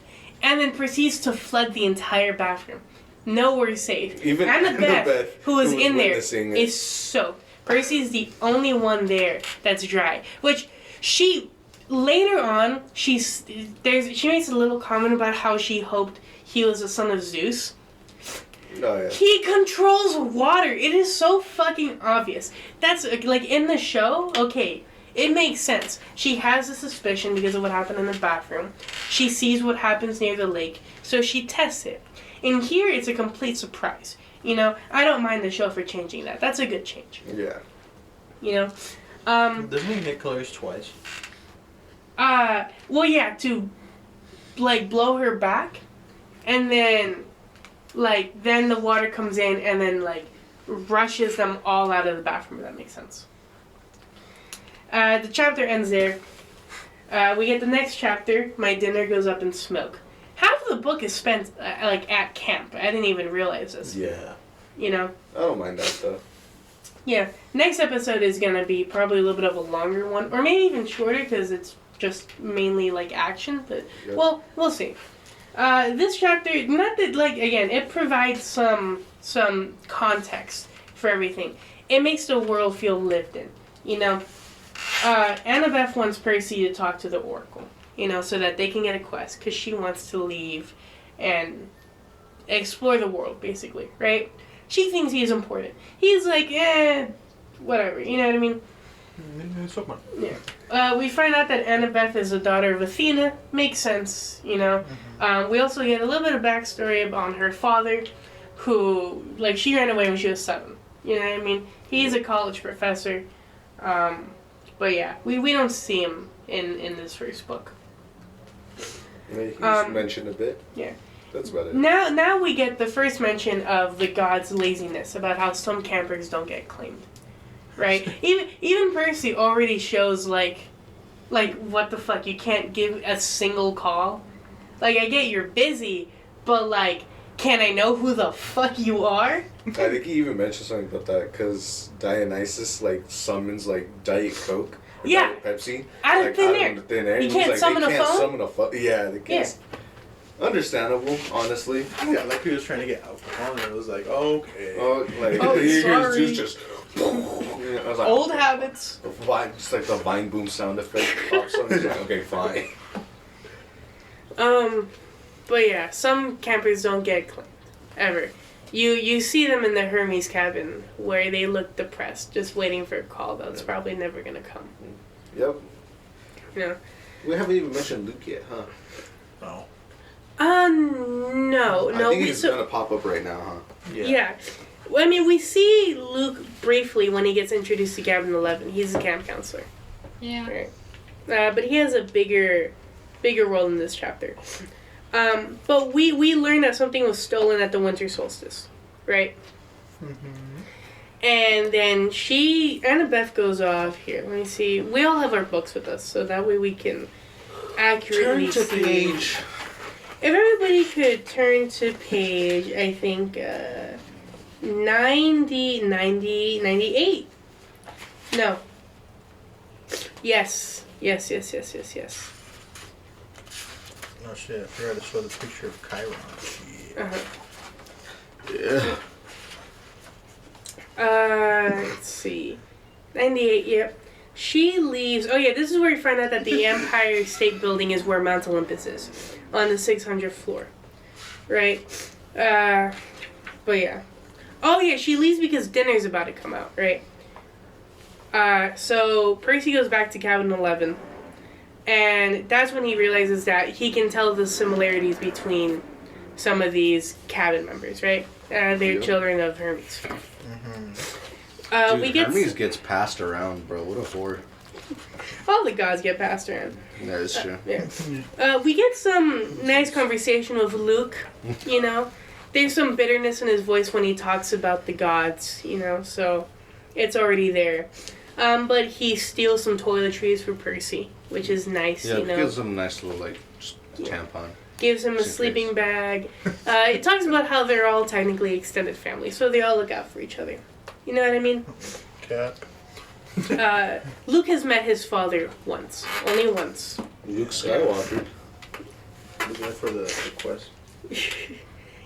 And then proceeds to flood the entire bathroom. Nowhere safe. Even Annabeth, who was in there, witnessing it. is soaked. Percy's the only one there that's dry. Which she later on she makes a little comment about how she hoped he was the son of Zeus. Oh, yeah. He controls water. It is so fucking obvious. That's like in the show. Okay, it makes sense. She has a suspicion because of what happened in the bathroom. She sees what happens near the lake, so she tests it. In here, it's a complete surprise. I don't mind the show for changing that. That's a good change. Yeah. Doesn't he hit Clarice twice? Well, yeah, to, like, blow her back, and then, like, then the water comes in, and then, like, rushes them all out of the bathroom, if that makes sense. The chapter ends there. We get the next chapter, My Dinner Goes Up in Smoke. Half of the book is spent, like, at camp. I didn't even realize this. Yeah. You know? I don't mind that stuff. Yeah. Next episode is going to be probably a little bit of a longer one, or maybe even shorter, because it's just mainly, like, action. But, Yep. well, we'll see. This chapter, not that, like, again, it provides some context for everything. It makes the world feel lived in, you know? Annabeth wants Percy to talk to the Oracle, you know, so that they can get a quest, because she wants to leave and explore the world, basically, right? She thinks he's important. He's like, whatever, you know what I mean? Yeah. We find out that Annabeth is the daughter of Athena. Makes sense, you know. We also get a little bit of backstory on her father, who, like, she ran away when she was 7. You know what I mean? He's a college professor. But yeah, we don't see him in this first book. He's mentioned a bit. Yeah. That's about it. Now we get the first mention of the gods' laziness, about how some campers don't get claimed. Right? even Percy already shows, like, what the fuck, you can't give a single call? Like, I get you're busy, but, like, can I know who the fuck you are? I think he even mentioned something about that, because Dionysus, like, summons, like, Diet Coke. Or Yeah. Diet Pepsi. Out of like, thin out air. of thin air. You And can't he's summon they a can't phone? Summon a phone. Yeah, they can't. Yeah. Understandable, honestly. Yeah, like he was trying to get alcohol, and it was like, okay. Oh, like, Oh, here's sorry. juice just... I was like, Old habits. Vine, just like the Vine boom sound effect pops up. He's like, okay, fine. But yeah, some campers don't get claimed. Ever. You see them in the Hermes cabin, where they look depressed, just waiting for a call that's probably never gonna come. Yep. You know? We haven't even mentioned Luke yet, huh? No. No. I think he's gonna pop up right now, huh? Yeah. Well, I mean, we see Luke briefly when he gets introduced to Cabin 11. He's a camp counselor. Yeah. Right. But he has a bigger role in this chapter. But we learned that something was stolen at the winter solstice, right? Mm-hmm. And then Annabeth goes off here. Let me see. We all have our books with us, so that way we can accurately Turn to see. page. If everybody could turn to page, I think, 98. No. Yes. Oh shit, I forgot to show the picture of Chiron. Uh-huh. Yeah. Let's see. 98, yep. She leaves... Oh, yeah, this is where we find out that the Empire State Building is where Mount Olympus is. On the 600th floor. Right? But yeah. Oh, yeah, she leaves because dinner's about to come out, right? So Percy goes back to Cabin 11. And that's when he realizes that he can tell the similarities between some of these cabin members, right? They're children of Hermes. Dude, We get Hermes gets passed around, bro. What a whore. all the gods get passed around. That is true. Yeah. We get some nice conversation with Luke, you know. There's some bitterness in his voice when he talks about the gods, you know, so it's already there. But he steals some toiletries for Percy, which is nice, Yeah, you know. gives him a nice little, like, just tampon. Gives him a sleeping bag. It talks about how they're all technically extended family, so they all look out for each other. You know what I mean? Cat. Luke has met his father once. Only once. Luke Skywalker. Was that for the quest?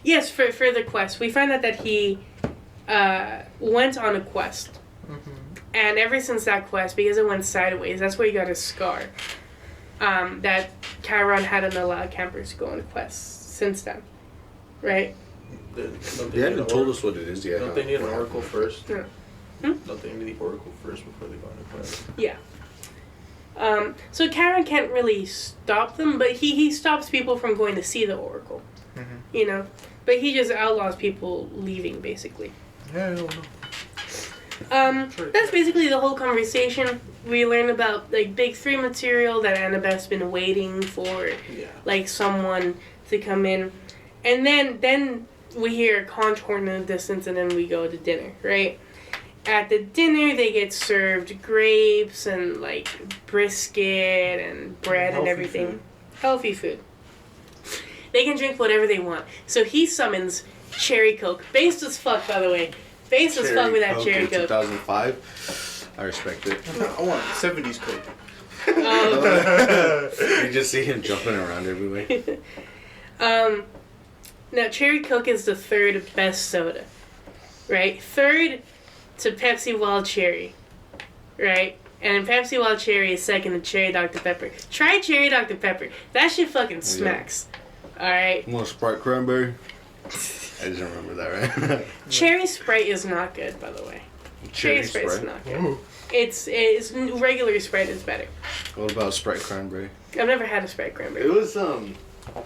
Yes, for the quest. We find out that he went on a quest. And ever since that quest, because it went sideways, that's where he got his scar. That Chiron hadn't allowed campers to go on quests since then. Right? They haven't told us what it is yet. Don't they need an oracle first? Yeah. Don't they need the oracle first before they go on a quest? Yeah. So Chiron can't really stop them, but he stops people from going to see the oracle. You know? But he just outlaws people leaving, basically. Yeah, I don't know. That's basically the whole conversation. we learn about like Big 3 material that Annabeth's been waiting for, like someone to come in, and then we hear a conch horn in the distance, and then we go to dinner, right? At the dinner, they get served grapes and like brisket and bread and everything. Food. Healthy food. They can drink whatever they want. So he summons cherry coke. Based as fuck, by the way. Based as fuck with that cherry coke. 2005. I respect it. I want 70s Coke. You just see him jumping around everywhere. Now, cherry coke is the third best soda, right? Third to Pepsi Wild Cherry, right? And Pepsi Wild Cherry is second to Cherry Dr. Pepper. Try Cherry Dr. Pepper. That shit fucking smacks. Yeah. Alright? More Sprite Cranberry. I just remember that, right? Cherry Sprite is not good, by the way. Cherry Sprite is not good. Ooh. It's regular Sprite is better. What about Sprite Cranberry? I've never had a Sprite Cranberry. It was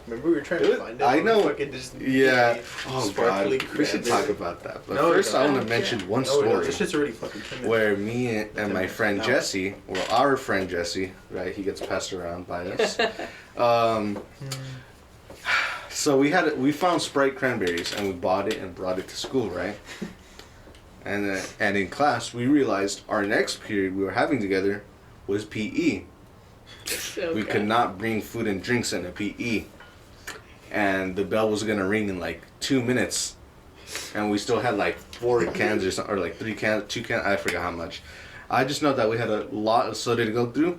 Remember we were trying to find it? I know. Yeah. Oh god. We should talk about that. But No, first, I want to don't. mention one No, story this shit's already fucking 10 minutes. where me and my friend Jesse, or our friend Jesse, right? He gets passed around by us. So we found Sprite Cranberries and we bought it and brought it to school, right? And in class we realized our next period we were having together was PE. We could not bring food and drinks in a PE. And the bell was gonna ring in like 2 minutes. And we still had like 4 cans or something, or like 3 cans, 2 cans, I forgot how much. I just know that we had a lot of soda to go through.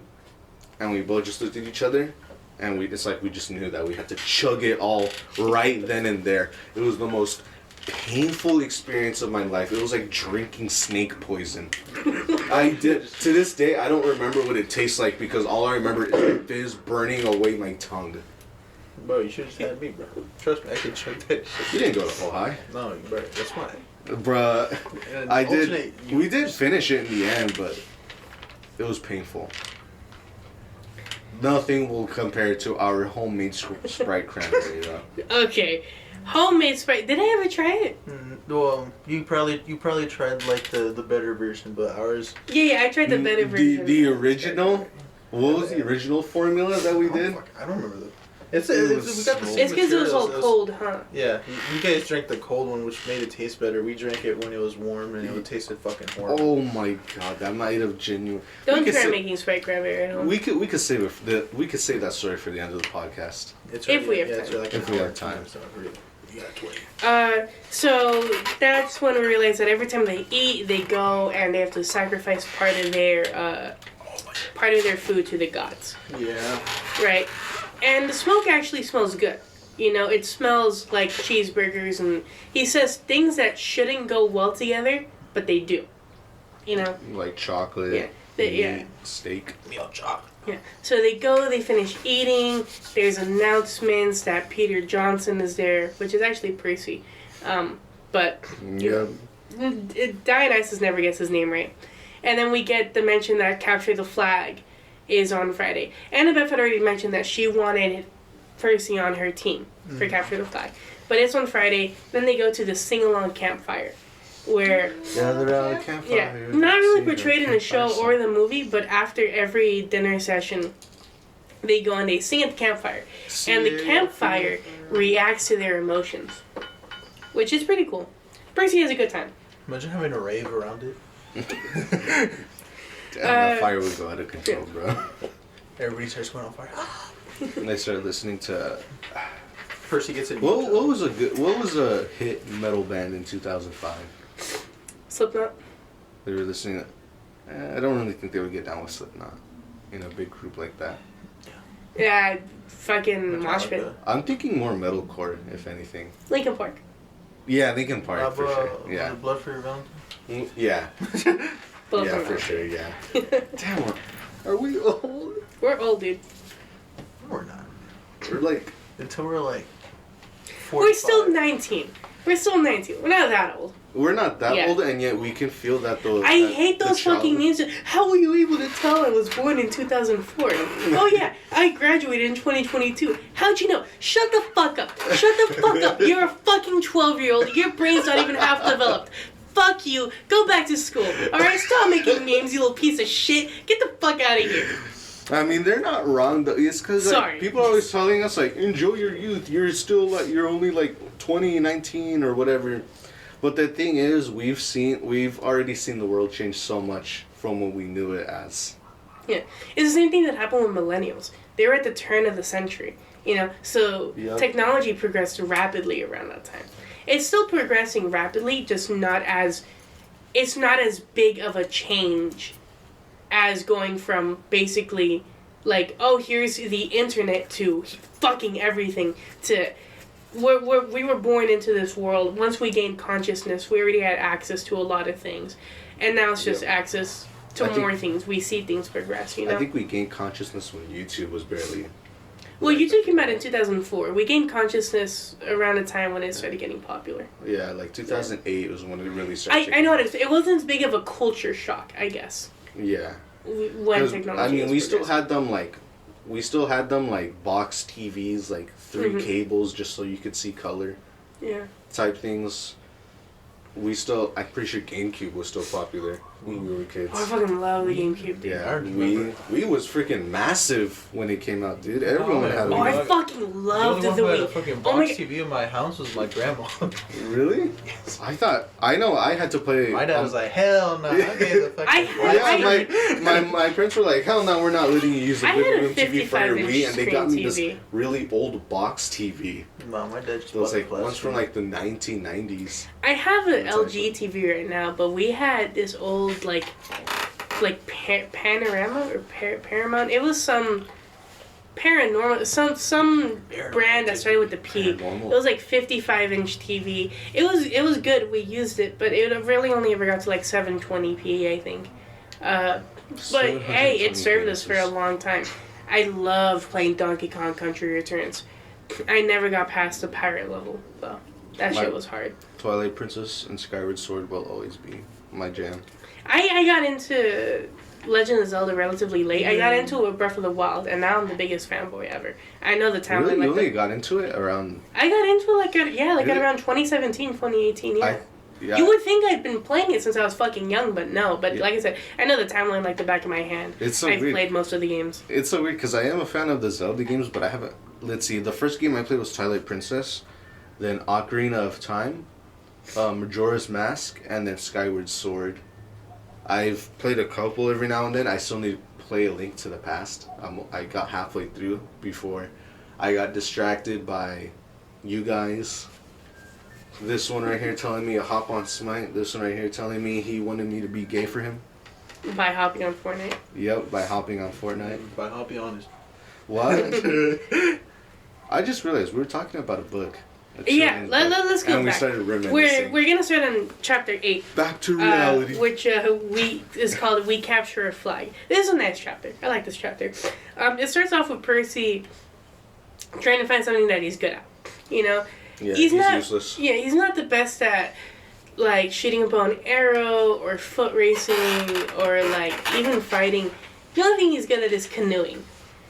And we both just looked at each other. And it's like we just knew that we had to chug it all right then and there. It was the most painful experience of my life. It was like drinking snake poison. To this day, I don't remember what it tastes like because all I remember is the fizz burning away my tongue. Bro, you should have just had me, bro. Trust me, I could chug that shit. You didn't go to full high. No, bro, that's why. Bruh, And I did. alternate, We did finish it in the end, but it was painful. Nothing will compare to our homemade Sprite Cranberry, though. Okay. Homemade Sprite. Did I ever try it? Well, you probably tried like the better version, but ours. Yeah, I tried the better version. The original. What was the original formula that we did? I don't remember the. It was we got the so- same It's because it was all materials. cold, huh? Yeah, you guys drank the cold one, which made it taste better. We drank it when it was warm, and it tasted fucking horrible. Oh my god, that might have genuine. Don't try making Sprite Cranberry at home. We could save it. We could save that story for the end of the podcast. It's If we have it's time. like If an we hour have time. So we got 20. So that's when we realize that every time they eat, they go and they have to sacrifice part of their food to the gods. Yeah. Right. And the smoke actually smells good. You know, it smells like cheeseburgers, and he says things that shouldn't go well together, but they do. You know? Like chocolate. Yeah. Meat, steak. Milk chocolate. Yeah. So they go, they finish eating. There's announcements that Peter Johnson is there, which is actually Percy. But Yeah. Dionysus never gets his name right. And then we get the mention that Capture the Flag is on Friday. Annabeth had already mentioned that she wanted Percy on her team for Capture the Flag. But it's on Friday. Then they go to the sing-along campfire. Where, Gather around the campfire. not really portrayed in the show or the movie, but after every dinner session, they go and they sing at the campfire. And the campfire reacts to their emotions. Which is pretty cool. Percy has a good time. Imagine having a rave around it. Damn, that fire would go out of control, bro. Everybody starts going on fire. And they start listening to. Percy gets it. What was a hit metal band in 2005? Slipknot. They were listening to. I don't really think they would get down with Slipknot in a big group like that. Yeah, fucking mosh pit. I'm thinking more metalcore, if anything. Linkin Park. Yeah, Linkin Park for sure. Yeah. Blood for Your Valentine. Yeah. Both Yeah, of for them. sure. Yeah. Damn. Are we old? We're old, dude. We're not. We're like. Until we're like. 45. We're still 19. We're still 19. We're not that old. We're not that Yeah. old, and yet we can feel that though. I hate those fucking memes. How were you able to tell I was born in 2004? Oh yeah, I graduated in 2022. How'd you know? Shut the fuck up. Shut the fuck up. You're a fucking 12-year-old. Your brain's not even half developed. fuck you. Go back to school. Alright, stop making memes, you little piece of shit. Get the fuck out of here. I mean, they're not wrong though. It's because like, people are always telling us like, enjoy your youth. You're still like, you're only like 20, 19 or whatever. But the thing is, we've already seen the world change so much from what we knew it as. Yeah, it's the same thing that happened with millennials. They were at the turn of the century, you know. So technology progressed rapidly around that time. It's still progressing rapidly, just not as. It's not as big of a change as going from basically like, oh, here's the internet to fucking everything to we were born into this world. Once we gained consciousness, we already had access to a lot of things, and now it's just access to more things. We see things progress, you know. I think we gained consciousness when YouTube was barely. Well, YouTube came out in 2004. We gained consciousness around a time when it started getting popular. Yeah, like 2008 was when it really started. I know it wasn't as big of a culture shock, I guess. Yeah. When technology. I mean, we still had them like box TVs, like 3 cables, just so you could see color. Yeah. Type things. I'm pretty sure GameCube was still popular when we were kids. Oh, I fucking love the GameCube, dude. Yeah, we was freaking massive when it came out, dude. Everyone had a Wii. I fucking loved the Wii. The only one who had a fucking box TV in my house was my grandma. Really? Yes. I know I had to play. My dad was like, hell no. My parents were like, hell no, we're not letting you use the living room TV for your Wii, and they got me this really old box TV. No, my dad just was like ones from like the 1990s. I have an LG TV right now, but we had this old like Panorama or Paramount. It was some paranormal, some brand that started with the P. Paranormal. It was like 55-inch TV. It was good. We used it, but it really only ever got to like 720p, I think. But hey, it served us for a long time. I loved playing Donkey Kong Country Returns. I never got past the pirate level though. That shit was hard. Twilight Princess and Skyward Sword will always be my jam. I got into Legend of Zelda relatively late. I got into it with Breath of the Wild, and now I'm the biggest fanboy ever. I know the timeline. Really? You only got into it around... I got into it at around 2017, 2018, yeah. You would think I'd been playing it since I was fucking young, but no. But like I said, I know the timeline like the back of my hand. It's so I've weird. played most of the games. It's so weird, because I am a fan of the Zelda games, but I haven't... Let's see, the first game I played was Twilight Princess, then Ocarina of Time, Majora's Mask, and then Skyward Sword. I've played a couple every now and then. I still need to play A Link to the Past. I got halfway through before I got distracted by you guys. This one right here telling me to hop on Smite. This one right here telling me he wanted me to be gay for him. By hopping on Fortnite? Yep, by hopping on Fortnite. By hopping on his... What? I just realized we were talking about a book. Yeah, let's go back. And we started reminiscing. We're gonna start on chapter 8. Back to reality. Which is called We Capture a Flag. This is a nice chapter. I like this chapter. It starts off with Percy trying to find something that he's good at. You know? Yeah, he's not useless. Yeah, he's not the best at like shooting a bow and arrow or foot racing or like even fighting. The only thing he's good at is canoeing.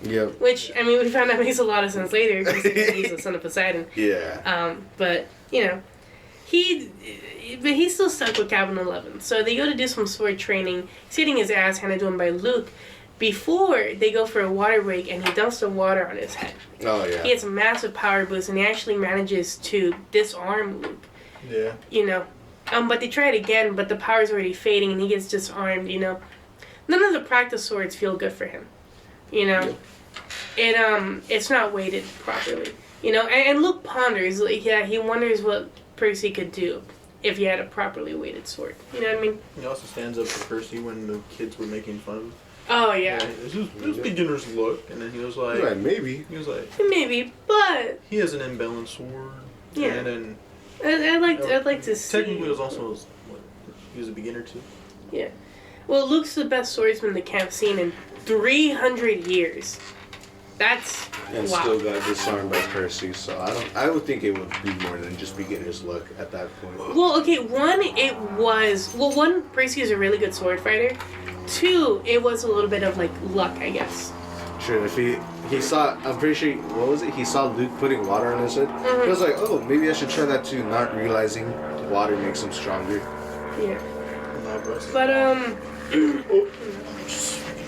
Yep. Which, I mean, we found out makes a lot of sense later because he's the son of Poseidon. Yeah. But, you know, he's still stuck with Cabin 11. So they go to do some sword training. He's getting his ass handed to him by Luke before they go for a water break, and he dumps the water on his head. Oh, yeah. He gets a massive power boost, and he actually manages to disarm Luke. Yeah. You know. But they try it again, but the power's already fading, and he gets disarmed, you know. None of the practice swords feel good for him. You know, it's not weighted properly. You know, and Luke ponders, like, yeah, he wonders what Percy could do if he had a properly weighted sword. You know what I mean? He also stands up for Percy when the kids were making fun of him. Oh, yeah. This is beginner's luck, and then he was like, maybe. He was like, maybe, but he has an imbalanced sword. Yeah. And then I'd like to see. Technically, it was also he was a beginner too. Yeah. Well, Luke's the best swordsman the camp's seen in 300 years. That's and wow. Still got disarmed by Percy, so I would think it would be more than just beginner's luck at that point. Well, okay, one, Percy is a really good sword fighter. 2, it was a little bit of like luck, I guess. Sure, if he saw, I'm pretty sure, what was it? He saw Luke putting water on his head. He was like, oh, maybe I should try that too, not realizing water makes him stronger. Yeah. No, bro.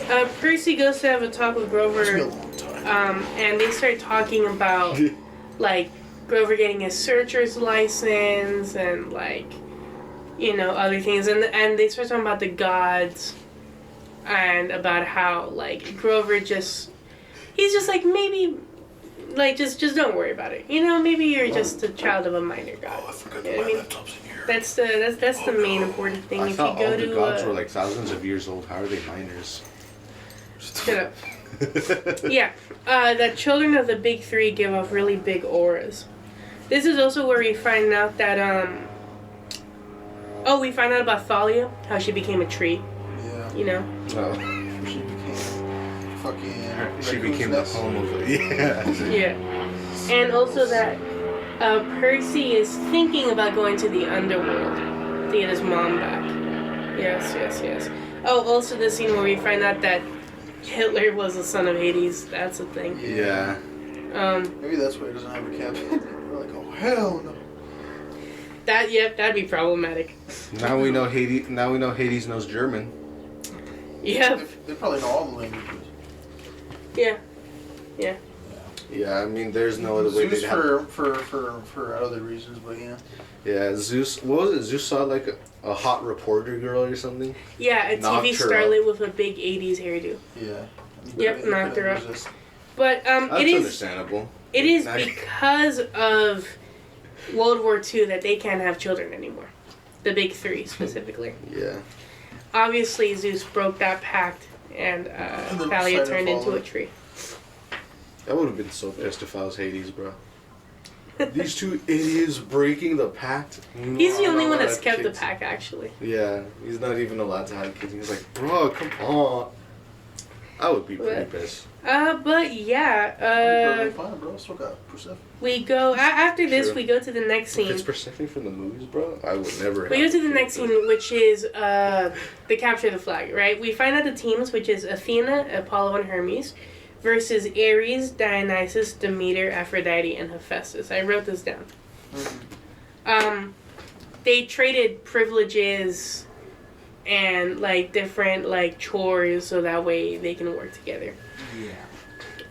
But Percy goes to have a talk with Grover. It's been a long time. And they start talking about like Grover getting his searcher's license and like, you know, other things, and they start talking about the gods and about how like Grover he's just like, maybe like just don't worry about it, you know, maybe you're just a child of a minor god. I forgot You know what I mean? laptop's in here. That's the main important thing. I If thought you go all to the gods were like thousands of years old. How are they minors? shut up. Yeah, that children of the big three give off really big auras. This is also where we find out that we find out about Thalia, how she became a tree. Yeah. You know. Oh. She became fucking. She became the home of it. Yeah. Yeah. And also that Percy is thinking about going to the underworld to get his mom back. Yes. Oh, also the scene where we find out that Hitler was the son of Hades. That's a thing. Yeah. Maybe that's why he doesn't have a cap. We're like, oh hell no. That'd be problematic. Now we know Hades knows German. Yeah. They probably know all the languages. Yeah. Yeah, I mean, there's no other way Zeus they'd have. for other reasons, but yeah. Yeah, Zeus. What was it? Zeus saw like a hot reporter girl or something. Yeah, a Knocked TV her starlet with a big 80s hairdo. Yeah. Yep, knocked her up. But That's it is understandable. it is Not- because of World War II that they can't have children anymore. The big three specifically. Yeah. Obviously, Zeus broke that pact, and then Thalia Poseidon turned into followed. a tree. I would have been so pissed if I was Hades, bro. These two idiots breaking the pact. He's the only Not one allowed that's to kept have the kids. pact, actually. Yeah, he's not even allowed to have kids. He's like, bro, come on. I would be pretty But- pissed. But yeah, Perfectly fine, bro. Still got Persephone. we go after this. Sure. We go to the next If scene. it's Persephone from the movies, bro, I would never. We go have to the a next kid. scene, which is the capture of the flag, right? We find out the teams, which is Athena, Apollo, and Hermes, versus Ares, Dionysus, Demeter, Aphrodite, and Hephaestus. I wrote this down. They traded privileges and like different like chores so that way they can work together.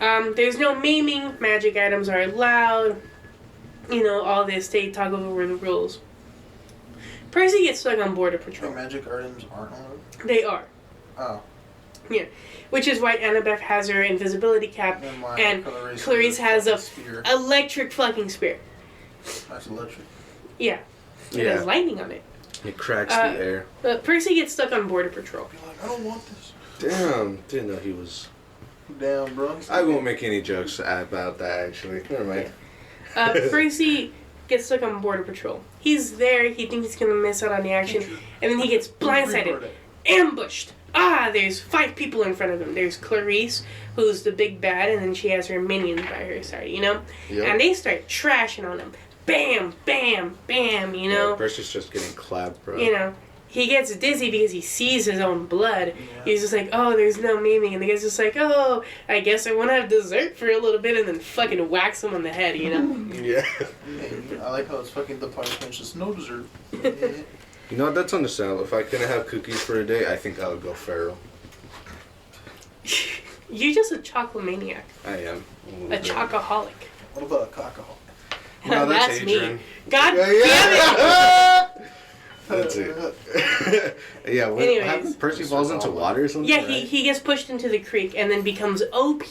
Yeah. There's no maiming, magic items are allowed. You know, all this, they talk over the rules. Percy gets stuck on border patrol. Magic items aren't allowed? They are. Oh. Which is why Annabeth has her invisibility cap and Clarice has a spear. electric fucking spear. That's electric. Yeah. It Yeah. has lightning on it. It cracks the air. But Percy gets stuck on border patrol. You're like, I don't want this. Damn, didn't know he was. Damn, bro. I won't make any jokes about that. Actually, never mind. Percy gets stuck on border patrol. He's there. He thinks he's gonna miss out on the action, and then he gets blindsided, ambushed. There's 5 people in front of him. There's Clarice, who's the big bad, and then she has her minions by her side, you know? Yep. And they start trashing on him. Bam, bam, bam, you know? Yeah, Percy's just getting clapped, bro. You know? He gets dizzy because he sees his own blood. Yeah. He's just like, oh, there's no maiming. And the guy's just like, oh, I guess I want to have dessert for a little bit, and then fucking whacks him on the head, you know? Yeah. I like how it's fucking the punishment. Just no dessert. You know what? That's understandable. If I couldn't have cookies for a day, I think I would go feral. You're just a chocolate maniac. I am. A chocoholic. What about a cockahol? No, that's me. Adrian. God Yeah, damn it! That's it. Yeah, what Anyways. happens? Percy falls into water or something? Yeah, right? he gets pushed into the creek and then becomes OP.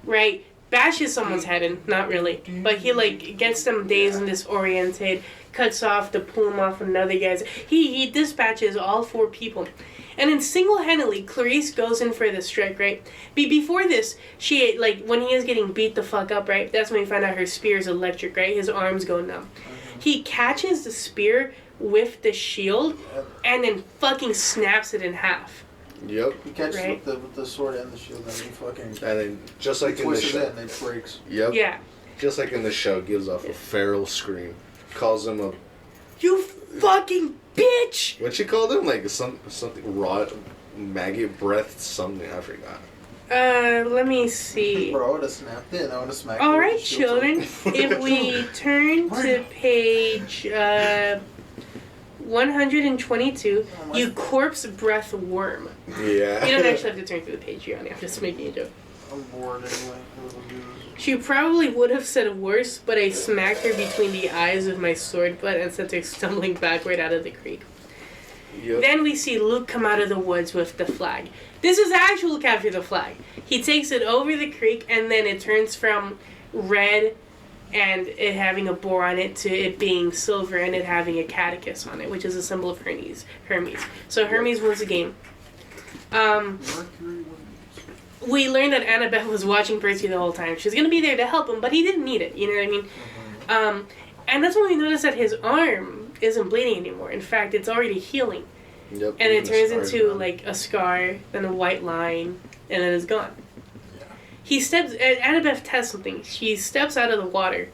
Right? Bashes someone's head in. Not really. But he, like, gets them dazed and disoriented, cuts off to pull him off another guy's. He dispatches all 4 people. And then single-handedly, Clarice goes in for the strike, right? Before this, she, like, when he is getting beat the fuck up, right? That's when we find out her spear is electric, right? His arms go numb. He catches the spear with the shield and then fucking snaps it in half. Yep. He catches Right. with the sword and the shield, and he fucking And then, just like in the twists it show. and it breaks. Yep. Yeah. Just like in the show, gives off a feral scream. Calls him a. You fucking bitch! What'd she call him? Like something raw, maggot breath, something. I forgot. Let me see. Bro, I would have snapped it. I would have smacked it. with Alright, the shield. children. If we turn to page 122, you corpse breath worm. Yeah. You don't actually have to turn through the page, Gianni. I'm just making a joke. I'm bored anyway. She probably would have said worse, but I smacked her between the eyes with my sword butt and sent her stumbling backward out of the creek. Yep. Then we see Luke come out of the woods with the flag. This is actual capture the flag. He takes it over the creek, and then it turns from red and it having a boar on it to it being silver and it having a catechus on it, which is a symbol of Hermes. So Hermes wins the game. We learned that Annabeth was watching Percy the whole time. She was going to be there to help him, but he didn't need it. You know what I mean? And that's when we notice that his arm isn't bleeding anymore. In fact, it's already healing. Yep. And it turns into like a scar, then a white line, and then it's gone. Yeah. Annabeth tests something. She steps out of the water,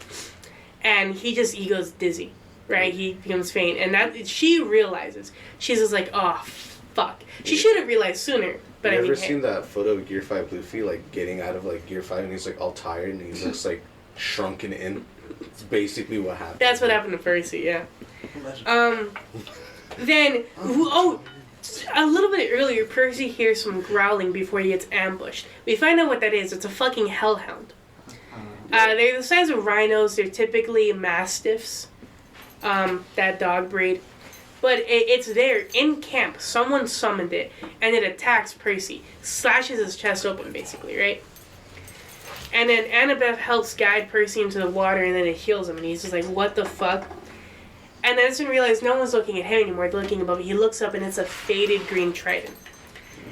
and he goes dizzy, right? He becomes faint, and that she realizes. She's just like, oh, fuck. She should have realized sooner. But you ever seen that photo of Gear 5 Luffy, like, getting out of, like, Gear 5, and he's, like, all tired, and he looks, like, shrunken in? It's basically what happened. That's what happened to Percy, yeah. Then, a little bit earlier, Percy hears some growling before he gets ambushed. We find out what that is. It's a fucking hellhound. They're the size of rhinos. They're typically mastiffs, that dog breed. But it's there in camp. Someone summoned it, and it attacks Percy. Slashes his chest open, basically, right? And then Annabeth helps guide Percy into the water, and then it heals him. And he's just like, what the fuck? And then soon realize no one's looking at him anymore. They're looking above. He looks up, and it's a faded green trident.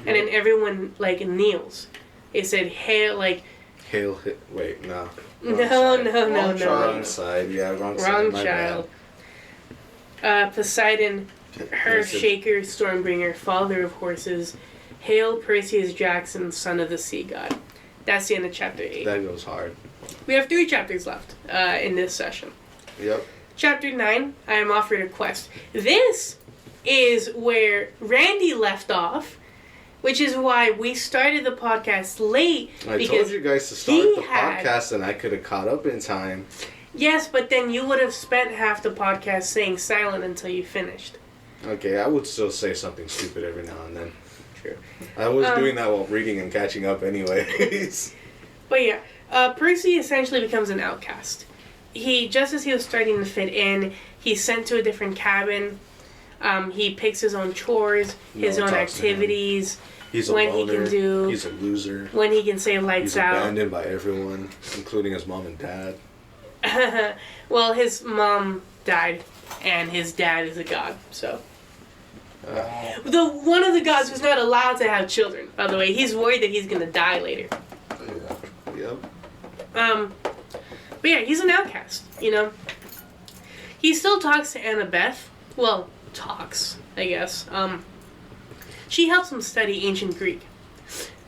And then everyone, like, kneels. They said, hail, like... Hail, wait, no. Wrong side, yeah, wrong side. Wrong child. Poseidon, her shaker, Stormbringer, father of horses, hail Perseus Jackson, son of the sea god. That's the end of chapter 8. That goes hard. We have 3 chapters left in this session. Yep. Chapter 9, I am offered a quest. This is where Randy left off, which is why we started the podcast late. I told you guys to start the podcast and I could have caught up in time. Yes, but then you would have spent half the podcast saying silent until you finished. Okay, I would still say something stupid every now and then. True. I was doing that while reading and catching up anyways. But yeah, Percy essentially becomes an outcast. Just as he was starting to fit in, he's sent to a different cabin. He picks his own chores, his own activities. He's a loner. He's a loser. When he can say lights out. He's abandoned by everyone, including his mom and dad. Well, his mom died, and his dad is a god, so... one of the gods was not allowed to have children, by the way. He's worried that he's gonna die later. Yeah. But yeah, he's an outcast, you know? He still talks to Annabeth. Well, talks, I guess. She helps him study ancient Greek.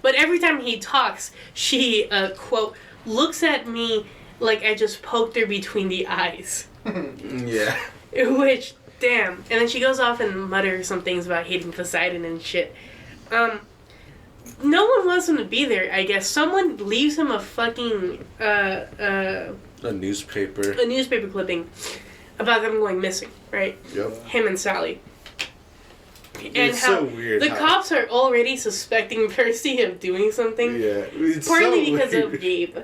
But every time he talks, she, quote, looks at me like I just poked her between the eyes. Yeah. Which, damn. And then she goes off and mutters some things about hating Poseidon and shit. No one wants him to be there, I guess. Someone leaves him a fucking, a newspaper. A newspaper clipping about them going missing, right? Yep. Him and Sally. And it's how so weird. The cops are already suspecting Percy of doing something. Yeah. It's partly so because weird. of Gabe.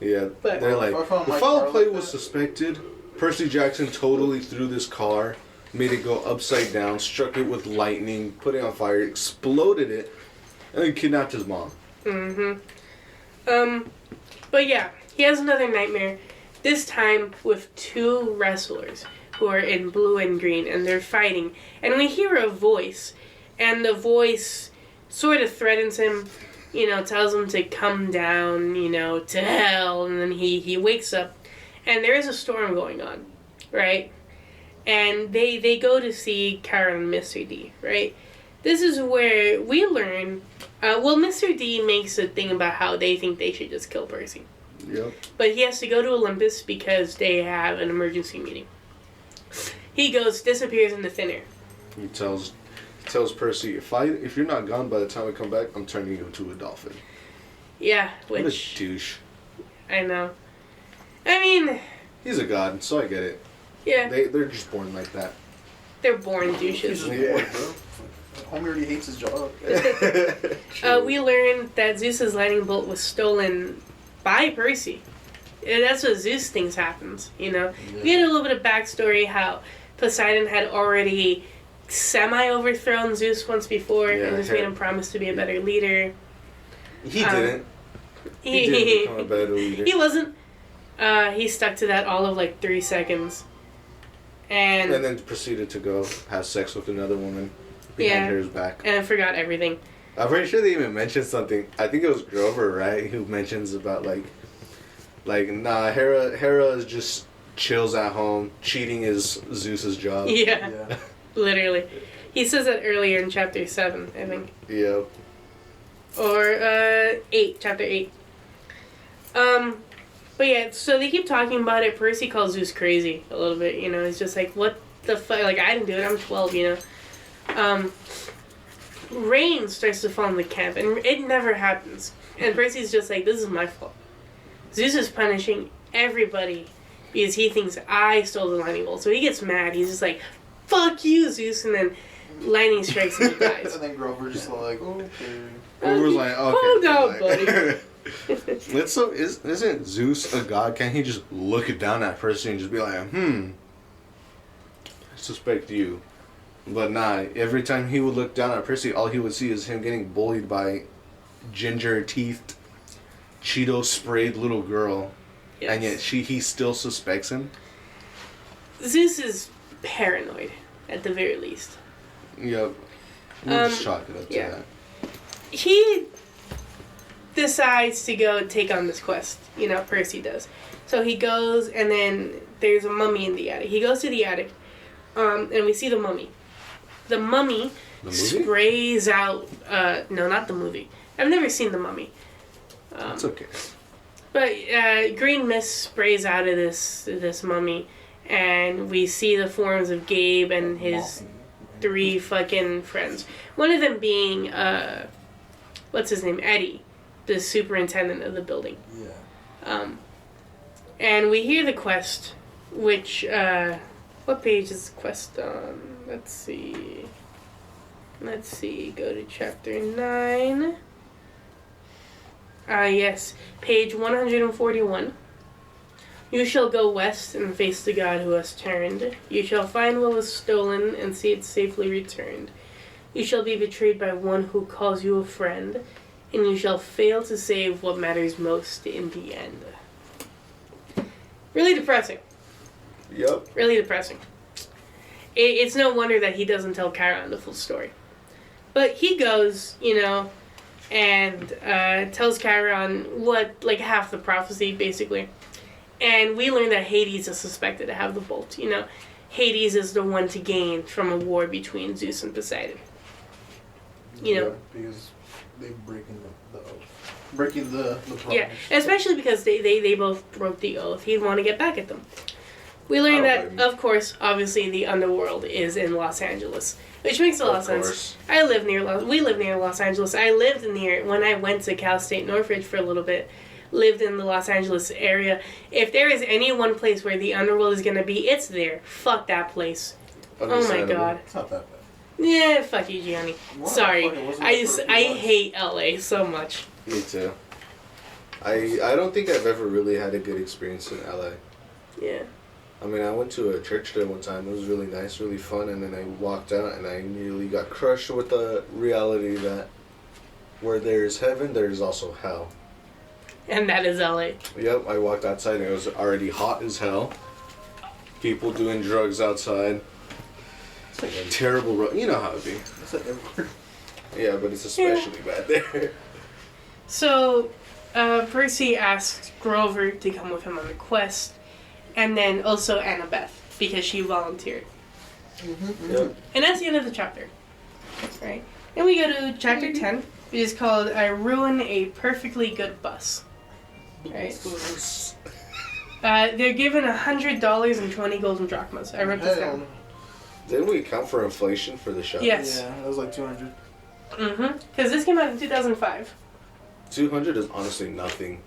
Yeah. But they're like, the foul play was suspected. Percy Jackson totally threw this car, made it go upside down, struck it with lightning, put it on fire, exploded it, and then kidnapped his mom. But yeah, he has another nightmare. This time with 2 wrestlers who are in blue and green, and they're fighting. And we hear a voice, and the voice sort of threatens him, you know, tells him to come down, you know, to hell. And then he wakes up, and there is a storm going on, right? And they go to see Carol and Mr. D, right? This is where we learn, Mr. D makes a thing about how they think they should just kill Percy. Yep. But he has to go to Olympus because they have an emergency meeting. He disappears in the thin air. He tells Percy, if you're not gone by the time I come back, I'm turning you into a dolphin. Yeah, What a douche. I know. I mean... He's a god, so I get it. Yeah. They're just born like that. They're born douches. He's just bored, bro. Homie already hates his job. We learned that Zeus's lightning bolt was stolen by Percy. And that's what Zeus thinks happens, you know? Yeah. We had a little bit of backstory how Poseidon had already semi-overthrown Zeus once before and just made him promise to be a better leader. He didn't. He didn't become a better leader. He wasn't. He stuck to that all of like 3 seconds. And then proceeded to go have sex with another woman behind her back. And I forgot everything. I'm pretty sure they even mentioned something. I think it was Grover, right? Who mentions about nah, Hera just chills at home. Cheating is Zeus's job. Yeah. Literally. He says that earlier in chapter 7, I think. Yeah. Or 8, chapter 8. But yeah, so they keep talking about it. Percy calls Zeus crazy a little bit, you know. He's just like, what the fuck? Like, I didn't do it. I'm 12, you know. Rain starts to fall in the camp, and it never happens. And Percy's just like, this is my fault. Zeus is punishing everybody because he thinks I stole the lightning bolt. So he gets mad. He's just like, fuck you, Zeus. And then lightning strikes and he dies. And then Grover just like, okay. Grover's like, okay. Hold on, buddy. Isn't Zeus a god? Can't he just look down at Percy and just be like, I suspect you. But nah, every time he would look down at Percy, all he would see is him getting bullied by ginger-teethed, Cheeto-sprayed little girl. Yes. And yet he still suspects him. Zeus is paranoid, at the very least. Yep. We'll just chalk it up to that. He decides to go take on this quest. You know, Percy does. So he goes, and then there's a mummy in the attic. He goes to the attic, and we see the mummy. The mummy sprays out... no, not the movie. I've never seen the mummy. It's okay. But green mist sprays out of this mummy, and we see the forms of Gabe and his 3 fucking friends. One of them being, what's his name? Eddie, the superintendent of the building. Yeah. And we hear the quest, which, what page is the quest on? Let's see, go to chapter 9. Yes, page 141. You shall go west and face the god who has turned. You shall find what was stolen and see it safely returned. You shall be betrayed by one who calls you a friend, and you shall fail to save what matters most in the end. Really depressing. Yep. Really depressing. It's no wonder that he doesn't tell Chiron the full story. But he goes, you know, and tells Chiron half the prophecy, basically. And we learn that Hades is suspected to have the bolt. You know, Hades is the one to gain from a war between Zeus and Poseidon. You know, because they breaking the promise. Yeah, especially because they both broke the oath. He'd want to get back at them. We learned that, of course, obviously the underworld is in Los Angeles, which makes a lot of sense. We live near Los Angeles. I lived when I went to Cal State Northridge for a little bit, lived in the Los Angeles area. If there is any one place where the underworld is going to be, it's there. Fuck that place. Oh my god. It's not that bad. Yeah, fuck you, Gianni. What? Sorry. I hate LA so much. Me too. I don't think I've ever really had a good experience in LA. Yeah. I mean, I went to a church there one time. It was really nice, really fun, and then I walked out and I nearly got crushed with the reality that where there's heaven, there's also hell. And that is LA. Yep, I walked outside and it was already hot as hell. People doing drugs outside. It's like a terrible you know how it be. It's like everywhere. Yeah, but it's especially bad there. So, Percy asks Grover to come with him on the quest. And then also Annabeth, because she volunteered. Mm-hmm. Yep. And that's the end of the chapter. Right? Then we go to chapter 10, which is called I Ruin a Perfectly Good Bus. Right? They're given $100 and 20 golden drachmas. I wrote this down. Didn't we account for inflation for the show? Yes. Yeah, it was like 200. Mm-hmm. Because this came out in 2005. 200 is honestly nothing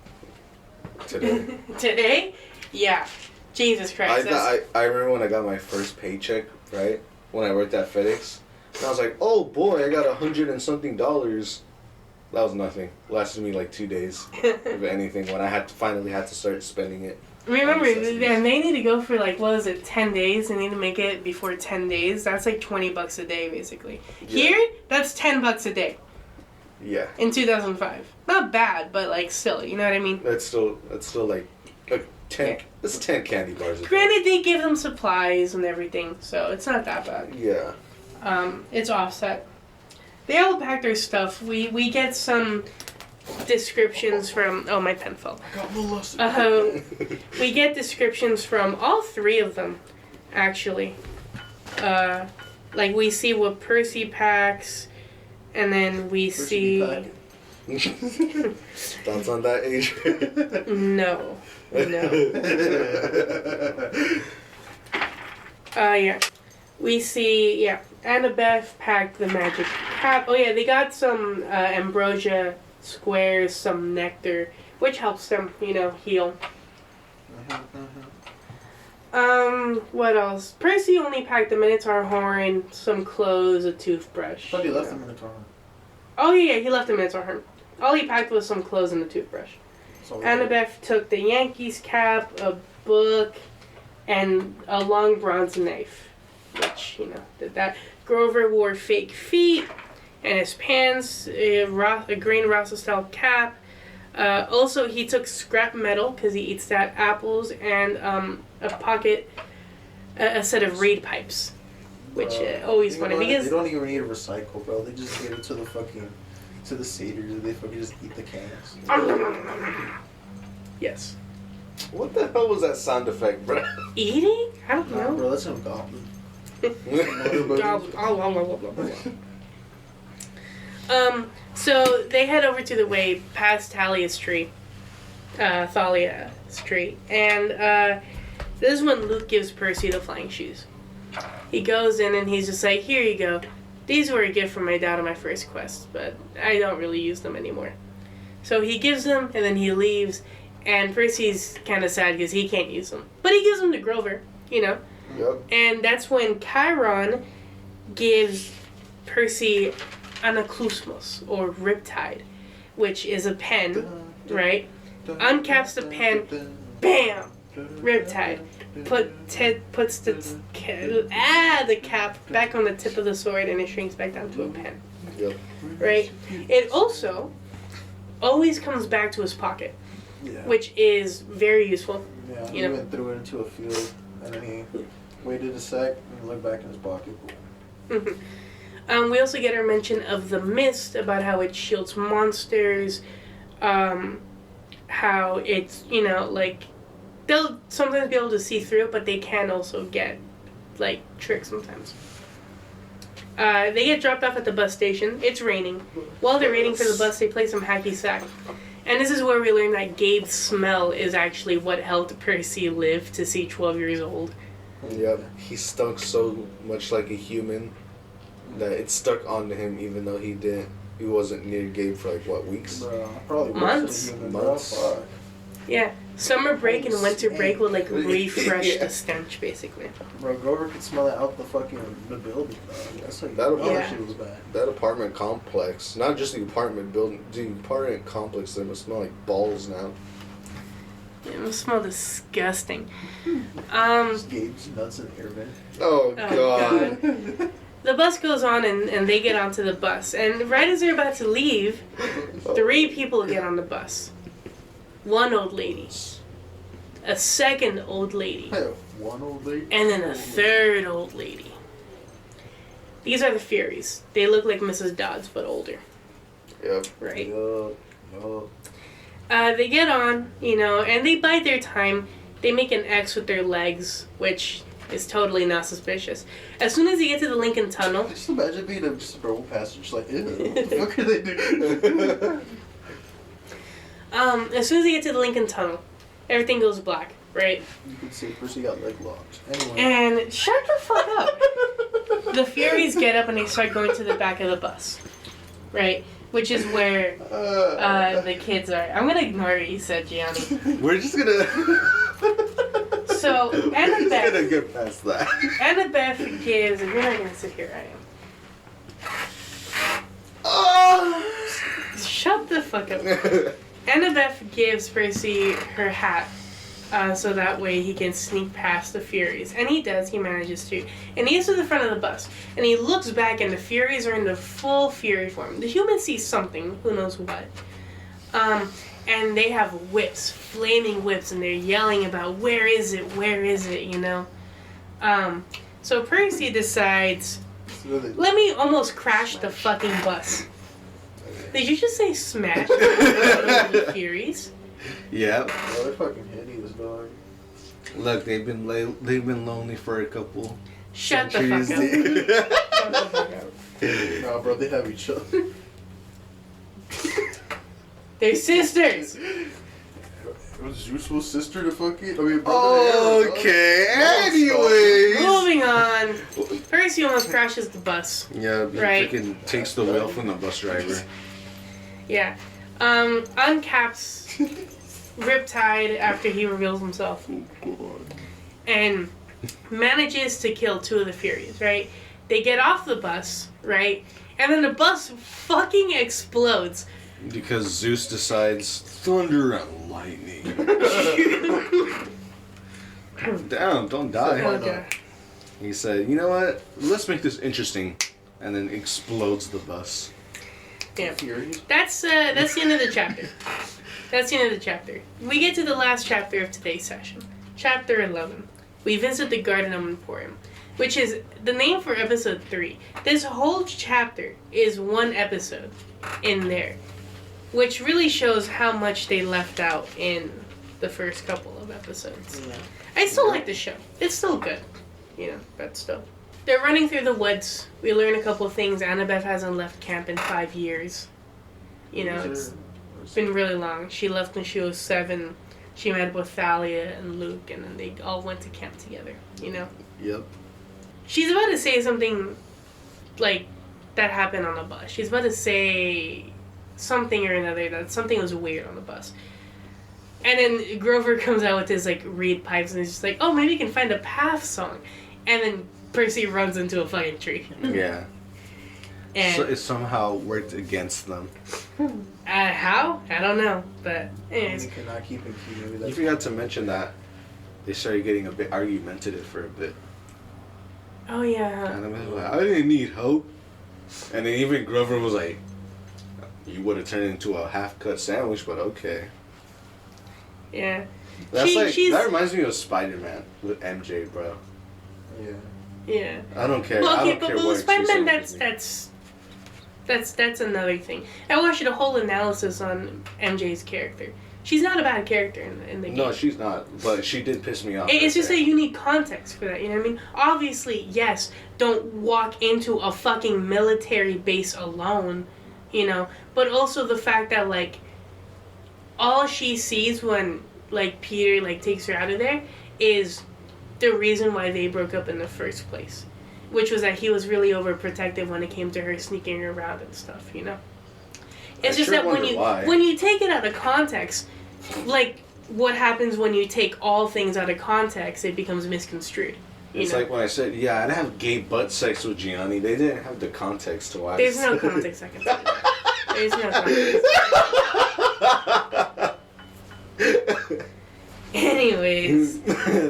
today. Today? Yeah. Jesus Christ. I remember when I got my first paycheck, right? when I worked at FedEx. And I was like, oh boy, I got $100 and something. That was nothing. Lasted me like 2 days, if anything, when I finally had to start spending it. Remember, and they need to go for like, what is it, 10 days? They need to make it before 10 days. That's like $20 a day, basically. Yeah. Here, that's $10 a day. Yeah. In 2005. Not bad, but like still, you know what I mean? That's still like 10. Yeah. It's 10 candy bars. Granted, they give them supplies and everything, so it's not that bad. Yeah. It's offset. They all pack their stuff. We get some descriptions from... Oh, my pen fell. I got molested. We get descriptions from all three of them, actually. Like, we see what Percy packs, and then we see... Thoughts on that, Adrian? No. Yeah. We see, Annabeth packed the magic cap. Oh, yeah, they got some ambrosia squares, some nectar, which helps them, heal. What else? Percy only packed the Minotaur horn, some clothes, a toothbrush. I thought he left the Minotaur horn. Oh, yeah, he left the Minotaur horn. All he packed was some clothes and a toothbrush. Annabeth took the Yankees cap, a book, and a long bronze knife. Which, did that. Grover wore fake feet and his pants, a green Rasta-style cap. Also, he took scrap metal, because he eats that, apples, and a set of reed pipes. Which always funny, because... They don't even need to recycle, bro. They just give it to the satyrs, and they fucking just eat the cans. Yes. What the hell was that sound effect, bro? Eating? I don't know. Bro, that's some goblin. So they head over to the way past Thalia Street, and this is when Luke gives Percy the flying shoes. He goes in and he's just like, here you go. These were a gift from my dad on my first quest, but I don't really use them anymore. So he gives them and then he leaves, and Percy's kind of sad because he can't use them. But he gives them to Grover, Yep. And that's when Chiron gives Percy Anaklusmos, or Riptide, which is a pen, right? Uncaps the pen, bam! Riptide. Puts the cap back on the tip of the sword, and it shrinks back down to a pen. Yep. Right? It also always comes back to his pocket, which is very useful. Yeah, he went threw it into a field, and then he waited a sec, and looked back in his pocket. Mm-hmm. We also get our mention of the mist, about how it shields monsters, how it's, they'll sometimes be able to see through it, but they can also get, tricked sometimes. They get dropped off at the bus station. It's raining. While they're waiting for the bus, they play some hacky sack. And this is where we learn that Gabe's smell is actually what helped Percy live to see 12 years old. Yep. He stunk so much like a human that it stuck onto him, even though he wasn't near Gabe for weeks? Probably months. Fuck. Yeah. Summer break and winter break would refresh the stench, basically. Bro, Grover could smell it out the building. That's shit was bad. That apartment complex, not just the apartment building, the apartment complex, they must smell like balls now. Yeah, it must smell disgusting. Gabe's nuts and hair, man. Oh God. The bus goes on and they get onto the bus. And right as they're about to leave, 3 people get on the bus. 1 old lady. A 2nd old lady. 1 old lady? And then a 3rd old lady. These are the Furies. They look like Mrs. Dodds, but older. Yep. Right? Yup. They get on, and they bide their time. They make an X with their legs, which is totally not suspicious. As soon as you get to the Lincoln Tunnel... Just imagine being a normal passenger, ew, what the fuck are they doing? As soon as you get to the Lincoln Tunnel, everything goes black, right? You can see Percy got locked. Anyway. And shut the fuck up! The Furies get up and they start going to the back of the bus, right? Which is where the kids are. I'm gonna ignore what you said, Gianni. We're just gonna... So, So He's gonna Annabeth, get past that. Annabeth gives, and you're not gonna sit here, I am. Oh! Shut the fuck up. Annabeth gives Percy her hat, so that way he can sneak past the Furies. And he does, he manages to. And he gets to the front of the bus, and he looks back, and the Furies are in the full Fury form. The humans see something, who knows what. And they have whips, flaming whips, and they're yelling about, where is it, you know? So Percy decides, let me almost crash the fucking bus. Did you just say smash the Furies? Yeah. Oh, they're fucking hideous, dog. Look, they've been lonely for a couple. Shut the fuck up. centuries. Shut the fuck up. Nah, bro, they have each other. They're sisters. Was Zeus's sister to fucking? I mean, brother. Okay. No, Anyways. Moving on. Percy almost crashes the bus. Yeah, he Right. freaking takes the wheel from the bus driver. Yeah. Uncaps Riptide after he reveals himself. And manages to kill two of the Furies, right? They get off the bus, right? And then the bus fucking explodes. Because Zeus decides thunder and lightning. Down, don't die. Okay. He said, you know what? Let's make this interesting. And then explodes the bus. Yeah. Furies. That's the end of the chapter. That's the end of the chapter. We get to the last chapter of today's session. Chapter 11. We visit the Garden of Emporium, which is the name for episode 3. This whole chapter is one episode in there, which really shows how much they left out in the first couple of episodes. Yeah. I still like the show. It's still good. You know, but still. They're running through the woods. We learn a couple of things. Annabeth hasn't left camp in 5 years. You know, it's been really long. She left when she was 7. She met with Thalia and Luke, and then they all went to camp together, you know? Yep. She's about to say something, like, that happened on the bus. She's about to say something or another, that something was weird on the bus. And then Grover comes out with his, like, reed pipes, and he's just like, oh, maybe you can find a Path song. And then Percy runs into a fucking tree. Yeah. And So it somehow worked against them. how? I don't know. But, They anyways. cannot keep in key. Maybe You that's forgot to mention that they started getting a bit argumentative for a bit. Oh, yeah. And I was like, I didn't need hope. And then even Grover was like, you would have turned it into a half-cut sandwich, but okay. Yeah. That's She's- that reminds me of Spider-Man with MJ, bro. Yeah. Yeah. I don't care. Well, I okay, don't but care with what Spider-Man, excuse that's another thing. I watched a whole analysis on MJ's character. She's not a bad character in the game. No, she's not. But she did piss me off. It's right just there. that you need context for that, you know what I mean? Obviously, yes, don't walk into a fucking military base alone, you know? But also the fact that, like, all she sees when, like, Peter, like, takes her out of there is the reason why they broke up in the first place. Which was that he was really overprotective when it came to her sneaking around and stuff, you know? It's I just sure that when wonder you why. when you take it out of context, like what happens when you take all things out of context, it becomes misconstrued. You It's know? like when I said, yeah, I'd have gay butt sex with Gianni. They didn't have the context to why. There's no context I can say. There's no context. Anyways,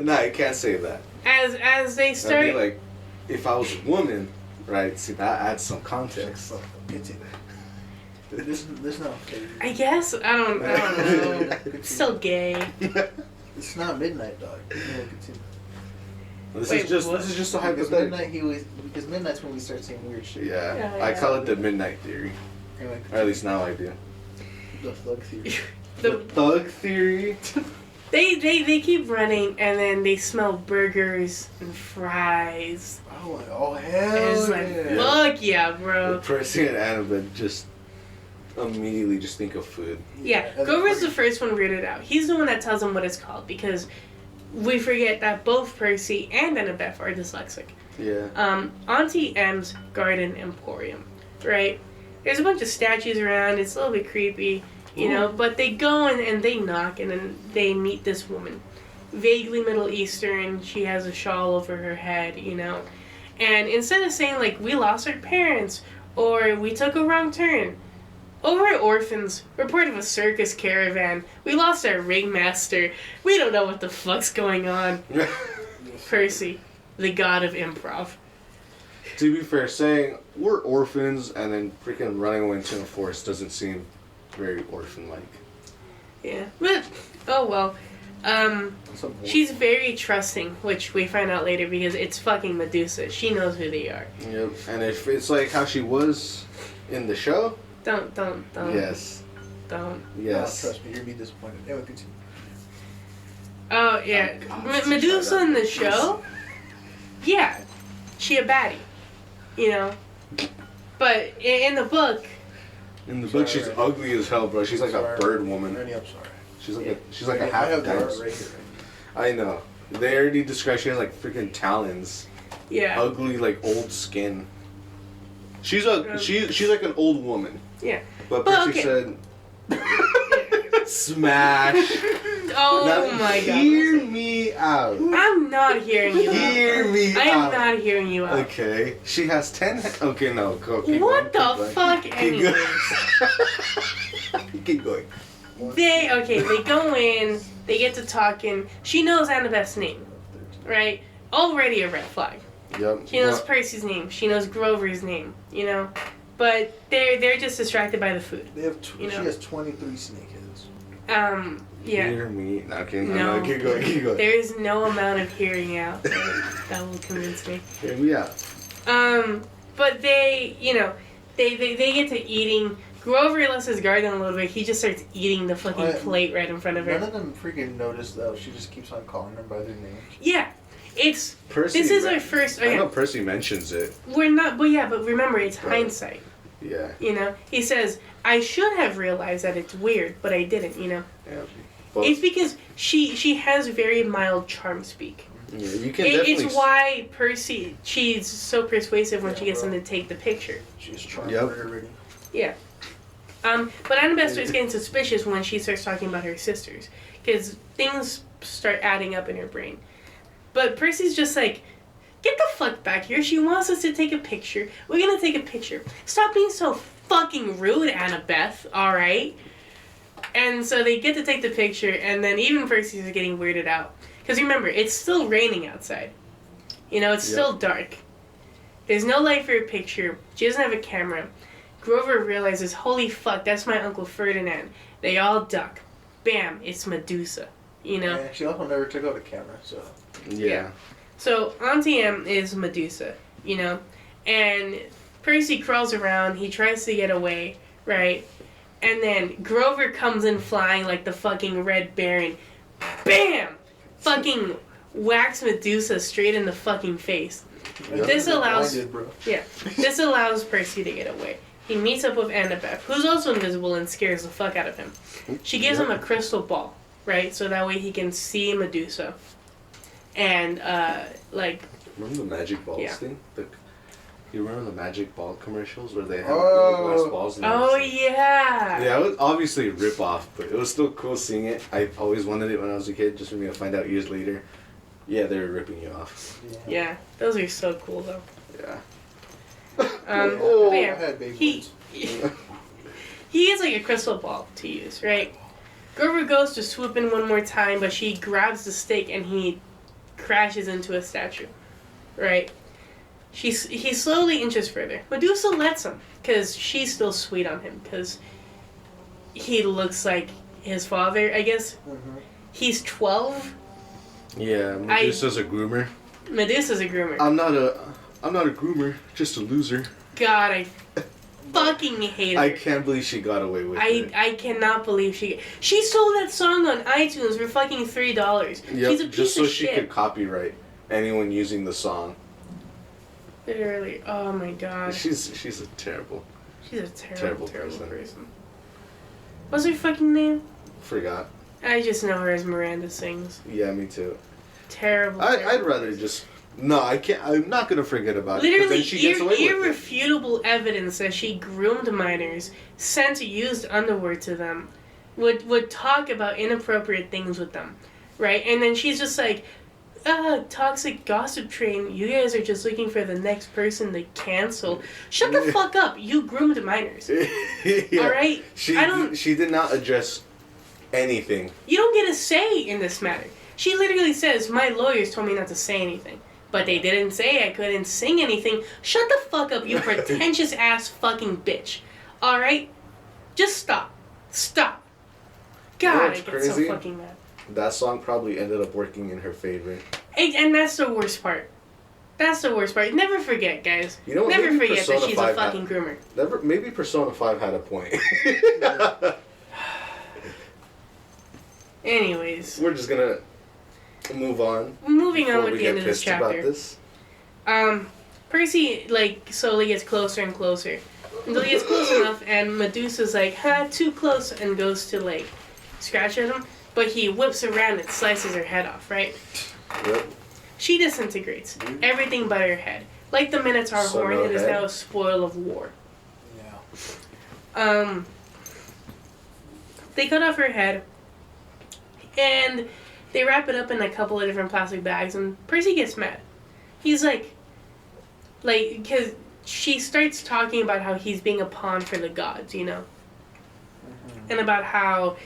Nah, I can't say that. as they I'd start, be like, if I was a woman, right? See, that adds some context. There's no. I guess I don't know. It's still gay. It's not midnight, dog. Yeah, continue. This Wait, is just what? this is just a Because hypothetical. because midnight's when we start saying weird shit. Yeah, Yeah, I yeah. call it the midnight theory, Anyway, or at least now I do. the thug theory. The, thug theory. they keep running and then they smell burgers and fries. Oh hell And it's like, yeah. fuck yeah, bro. Percy and Annabeth just immediately just think of food. Yeah, and Grover's the the first one weirded out. He's the one that tells them what it's called because we forget that both Percy and Annabeth are dyslexic. Yeah. Auntie M's Garden Emporium, right? There's a bunch of statues around. It's a little bit creepy, you know. But they go and they knock, and then they meet this woman, vaguely Middle Eastern. She has a shawl over her head, you know. And instead of saying, like, we lost our parents, or we took a wrong turn, over at Orphans, we're part of a circus caravan, we lost our ringmaster, we don't know what the fuck's going on. Percy, the god of improv. To be fair, saying we're orphans and then freaking running away into a forest doesn't seem very orphan-like. Yeah, but, oh well. She's very trusting, which we find out later because it's fucking Medusa. She knows who they are. Yep, and if it's like how she was in the show... Don't. Yes. Don't. Yes. No, trust me, you're gonna be disappointed. Anyway, continue. Oh, yeah. Medusa in the show? Yeah. She a baddie. You know? But in the book... In the book, she's ugly as hell, bro. She's like a bird woman. Ernie, I'm sorry. She's like a half I have the art dinosaur. right here. I know. They already described she has like freaking talons. Yeah. Ugly, like old skin. She's like an old woman. Yeah. But Well, Percy okay. said, smash. Oh Now, my god. Hear me out. I'm not hearing you out. Hear me I am out. not hearing you out. Okay. She has 10... Okay, no. Keep What going, the keep fuck, going. anyways? Keep going. They go in, they get to talking. She knows Annabeth's name, right? Already a red flag. Yep. She knows Percy's name. She knows Grover's name, you know? But they're just distracted by the food. They have You know. She has 23 snakeheads. Yeah. Hear me. Okay, No. no. Keep going. There is no amount of hearing out that will convince me. Hear me out. But they, you know, they get to eating. Grover lets his guard down a little bit. He just starts eating the fucking plate right in front of her. None of them freaking notice though. She just keeps on calling them by their names. Yeah, it's Percy, this is our first. I know Percy mentions it. We're not, but remember, it's hindsight. Yeah. You know, he says, "I should have realized that it's weird, but I didn't." You know, Yeah. Well, it's because she has very mild charm speak. yeah, you can definitely. It's why she's so persuasive when she gets him to take the picture. She's charmed Yep. already. Yeah. But Annabeth starts getting suspicious when she starts talking about her sisters. Because things start adding up in her brain. But Percy's just like, get the fuck back here. She wants us to take a picture. We're gonna take a picture. Stop being so fucking rude, Annabeth, alright? And so they get to take the picture, and then even Percy's getting weirded out. Because remember, it's still raining outside. You know, it's still dark. There's no light for a picture. She doesn't have a camera. Grover realizes, holy fuck, that's my Uncle Ferdinand. They all duck. Bam, it's Medusa. You know? Yeah, she also never took out a camera, so. Yeah. So, Auntie M is Medusa, you know? And Percy crawls around, he tries to get away, right? And then Grover comes in flying like the fucking Red Baron. Bam! Fucking whacks Medusa straight in the fucking face. Yep. This allows... Blinded, bro. Yeah. This allows Percy to get away. He meets up with Annabeth, who's also invisible and scares the fuck out of him. She gives him a crystal ball, right? So that way he can see Medusa. And, Remember the magic balls Yeah. thing? You remember the magic ball commercials where they have Oh. little glass balls? Oh, yeah! Yeah, it was obviously a rip-off, but it was still cool seeing it. I always wanted it when I was a kid, just for me to find out years later. Yeah, they were ripping you off. Yeah, those are so cool, though. Yeah. But I yeah, had big he ones. he has like a crystal ball to use, right? Grover goes to swoop in one more time, but she grabs the stick and he crashes into a statue, right? He slowly inches further. Medusa lets him, because she's still sweet on him, because he looks like his father, I guess. Mm-hmm. He's 12. Yeah, Medusa's a groomer. Medusa's a groomer. I'm not a groomer, just a loser. God, I fucking hate her. I can't believe she got away with it. I cannot believe she sold that song on iTunes for fucking $3. Yep, She's a piece just so of she shit. could copyright anyone using the song. Literally, oh my god. She's a terrible. She's a terrible Terrible person. What's her fucking name? Forgot. I just know her as Miranda Sings. Yeah, me too. Terrible. I'd rather just. No, I can't. I'm not gonna forget about it. 'Cause Literally, then she gets away with it. irrefutable evidence that she groomed minors, sent used underwear to them, would talk about inappropriate things with them. right? And then she's just like, toxic gossip train, you guys are just looking for the next person to cancel. Shut the fuck up, you groomed minors. Yeah. Alright? She did not address anything. You don't get a say in this matter. She literally says, my lawyers told me not to say anything. But they didn't say I couldn't sing anything. Shut the fuck up, you pretentious ass fucking bitch. Alright? Just stop. Stop. God, I get so fucking mad. That song probably ended up working in her favor. And that's the worst part. That's the worst part. Never forget, guys. You know what? Never Maybe forget Persona that she's a fucking groomer. Maybe Persona 5 had a point. Anyways. We're just gonna move on. Moving on with the end of this chapter. This. Percy, slowly gets closer and closer. Until he gets close enough, and Medusa's like, too close, and goes to, scratch at him. But he whips around and slices her head off, right? Yep. She disintegrates. Everything but her head. Like the Minotaur horn, it is now a spoil of war. Yeah. They cut off her head, and they wrap it up in a couple of different plastic bags, and Percy gets mad. He's because she starts talking about how he's being a pawn for the gods, you know? Mm-hmm. And about how,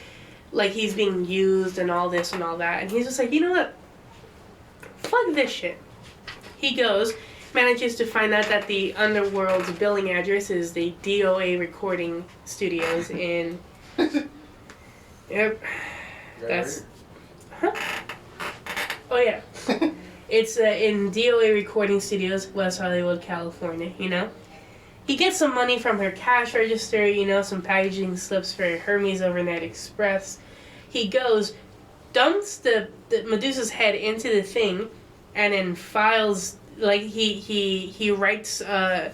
he's being used and all this and all that. And he's just like, you know what? Fuck this shit. He goes, manages to find out that the Underworld's billing address is the DOA recording studios in... Yep. That's... Huh? Oh, yeah. It's in DOA Recording Studios, West Hollywood, California, you know? He gets some money from her cash register, you know, some packaging slips for Hermes Overnight Express. He goes, dumps the Medusa's head into the thing, and then files, he writes, the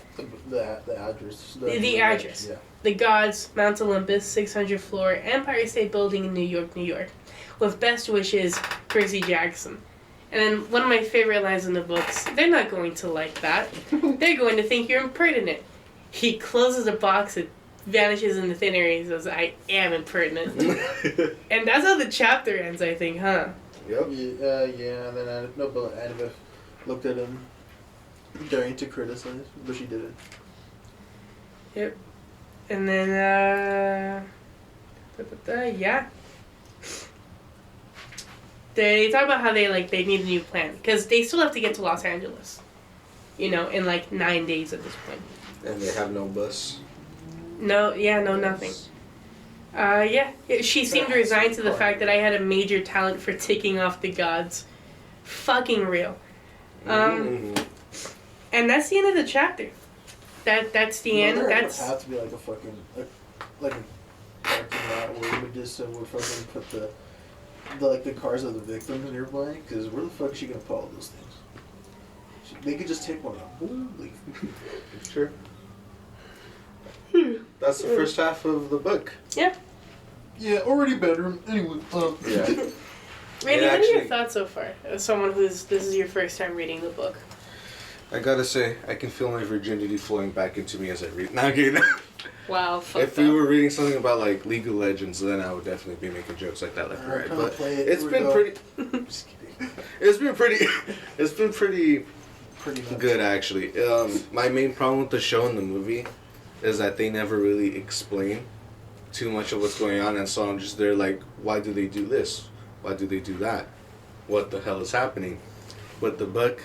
address. The address. Yeah. The Gods, Mount Olympus, 600th floor, Empire State Building in New York, New York. With best wishes, Percy Jackson. And then one of my favorite lines in the books, they're not going to like that. They're going to think you're impertinent. He closes the box, it vanishes into thin air, and he says, I am impertinent. And that's how the chapter ends, I think, huh? Yep. Yeah, and then Annabeth looked at him, daring to criticize, but she didn't. Yep. And then, yeah. They talk about how they need a new plan. Because they still have to get to Los Angeles. You know, in 9 days at this point. And they have no bus. No, nothing. Yeah. She seemed resigned to the fact that I had a major talent for ticking off the gods. Fucking real. And that's the end of the chapter. That's the end. That's... It would have to be a fucking... Like a parking lot where Medusa would fucking put the cars of the victims in your blank, because where the fuck is she gonna put all those things? They could just take one out. Boom, leave. Sure. That's the first half of the book. Yeah. Yeah, already bedroom. Anyway. Yeah. Randy, what are your thoughts so far? As someone this is your first time reading the book. I gotta say, I can feel my virginity flowing back into me as I read. Now, okay. Wow, fuck If we were reading something about League of Legends, then I would definitely be making jokes like that left and right. But it's been pretty. Just kidding. It's been pretty good actually. My main problem with the show and the movie is that they never really explain too much of what's going on, and so I'm just there why do they do this? Why do they do that? What the hell is happening? But the book,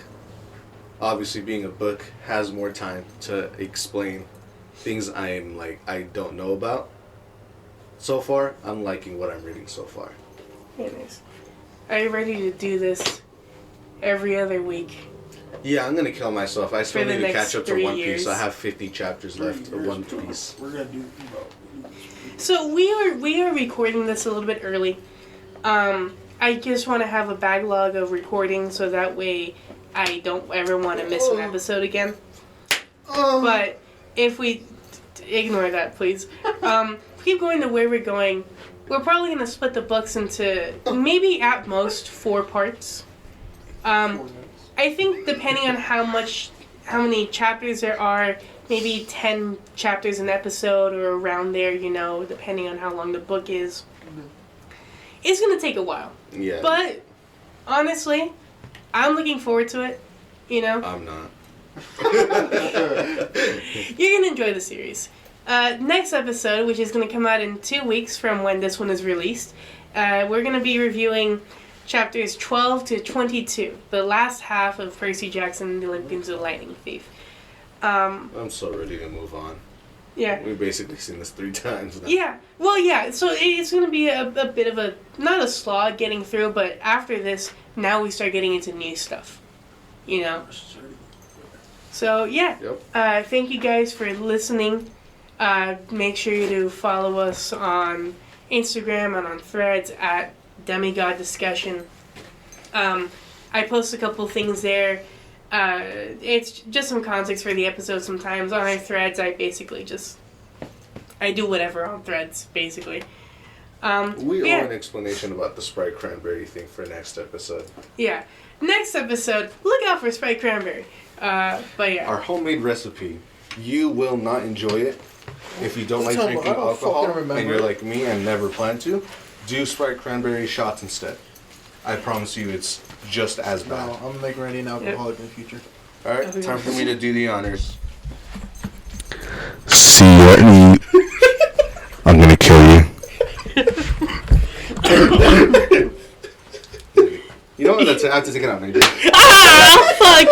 obviously being a book, has more time to explain things I don't know about. So far, I'm liking what I'm reading so far. Very nice. Are you ready to do this every other week? Yeah, I'm gonna kill myself. I still need to catch up to One years. Piece. I have 50 chapters left of One Piece. We're gonna do. So we are recording this a little bit early. I just want to have a backlog of recording so that way I don't ever want to miss an episode again. But if we ignore that, please. Keep going to where we're going. We're probably gonna split the books into maybe at most 4 parts. I think depending on how many chapters there are, maybe 10 chapters an episode or around there, depending on how long the book is. it's gonna take a while. Yeah. But honestly, I'm looking forward to it. You know, I'm not. you're gonna enjoy the series. Next episode, which is gonna come out in 2 weeks from when this one is released, we're gonna be reviewing chapters 12 to 22, the last half of Percy Jackson and the Olympians of the Lightning Thief. I'm so ready to move on. Yeah. We've basically seen this 3 times now. Yeah. Well, yeah. So it's going to be a bit of a, not a slog getting through, but after this, now we start getting into new stuff. You know? So, yeah. Yep. Thank you guys for listening. Make sure you to follow us on Instagram and on Threads at Demi-God Discussion. I post a couple things there. It's just some context for the episode sometimes. On our Threads, I basically I do whatever on Threads, basically. We owe yeah. an explanation about the Sprite Cranberry thing for next episode. Yeah. Next episode, look out for Sprite Cranberry. But yeah. Our homemade recipe. You will not enjoy it if you don't like Tell me, drinking I don't alcohol fucking remember and you're it. like me and never plan to. Do Sprite Cranberry shots instead. I promise you it's just as No, bad. I'm gonna make Randy an alcoholic in the future. Alright, Okay. time for me to do the honors. See what you. I'm gonna kill you. You know what? That's it. I have to take it out, Adrian. Ah, fuck!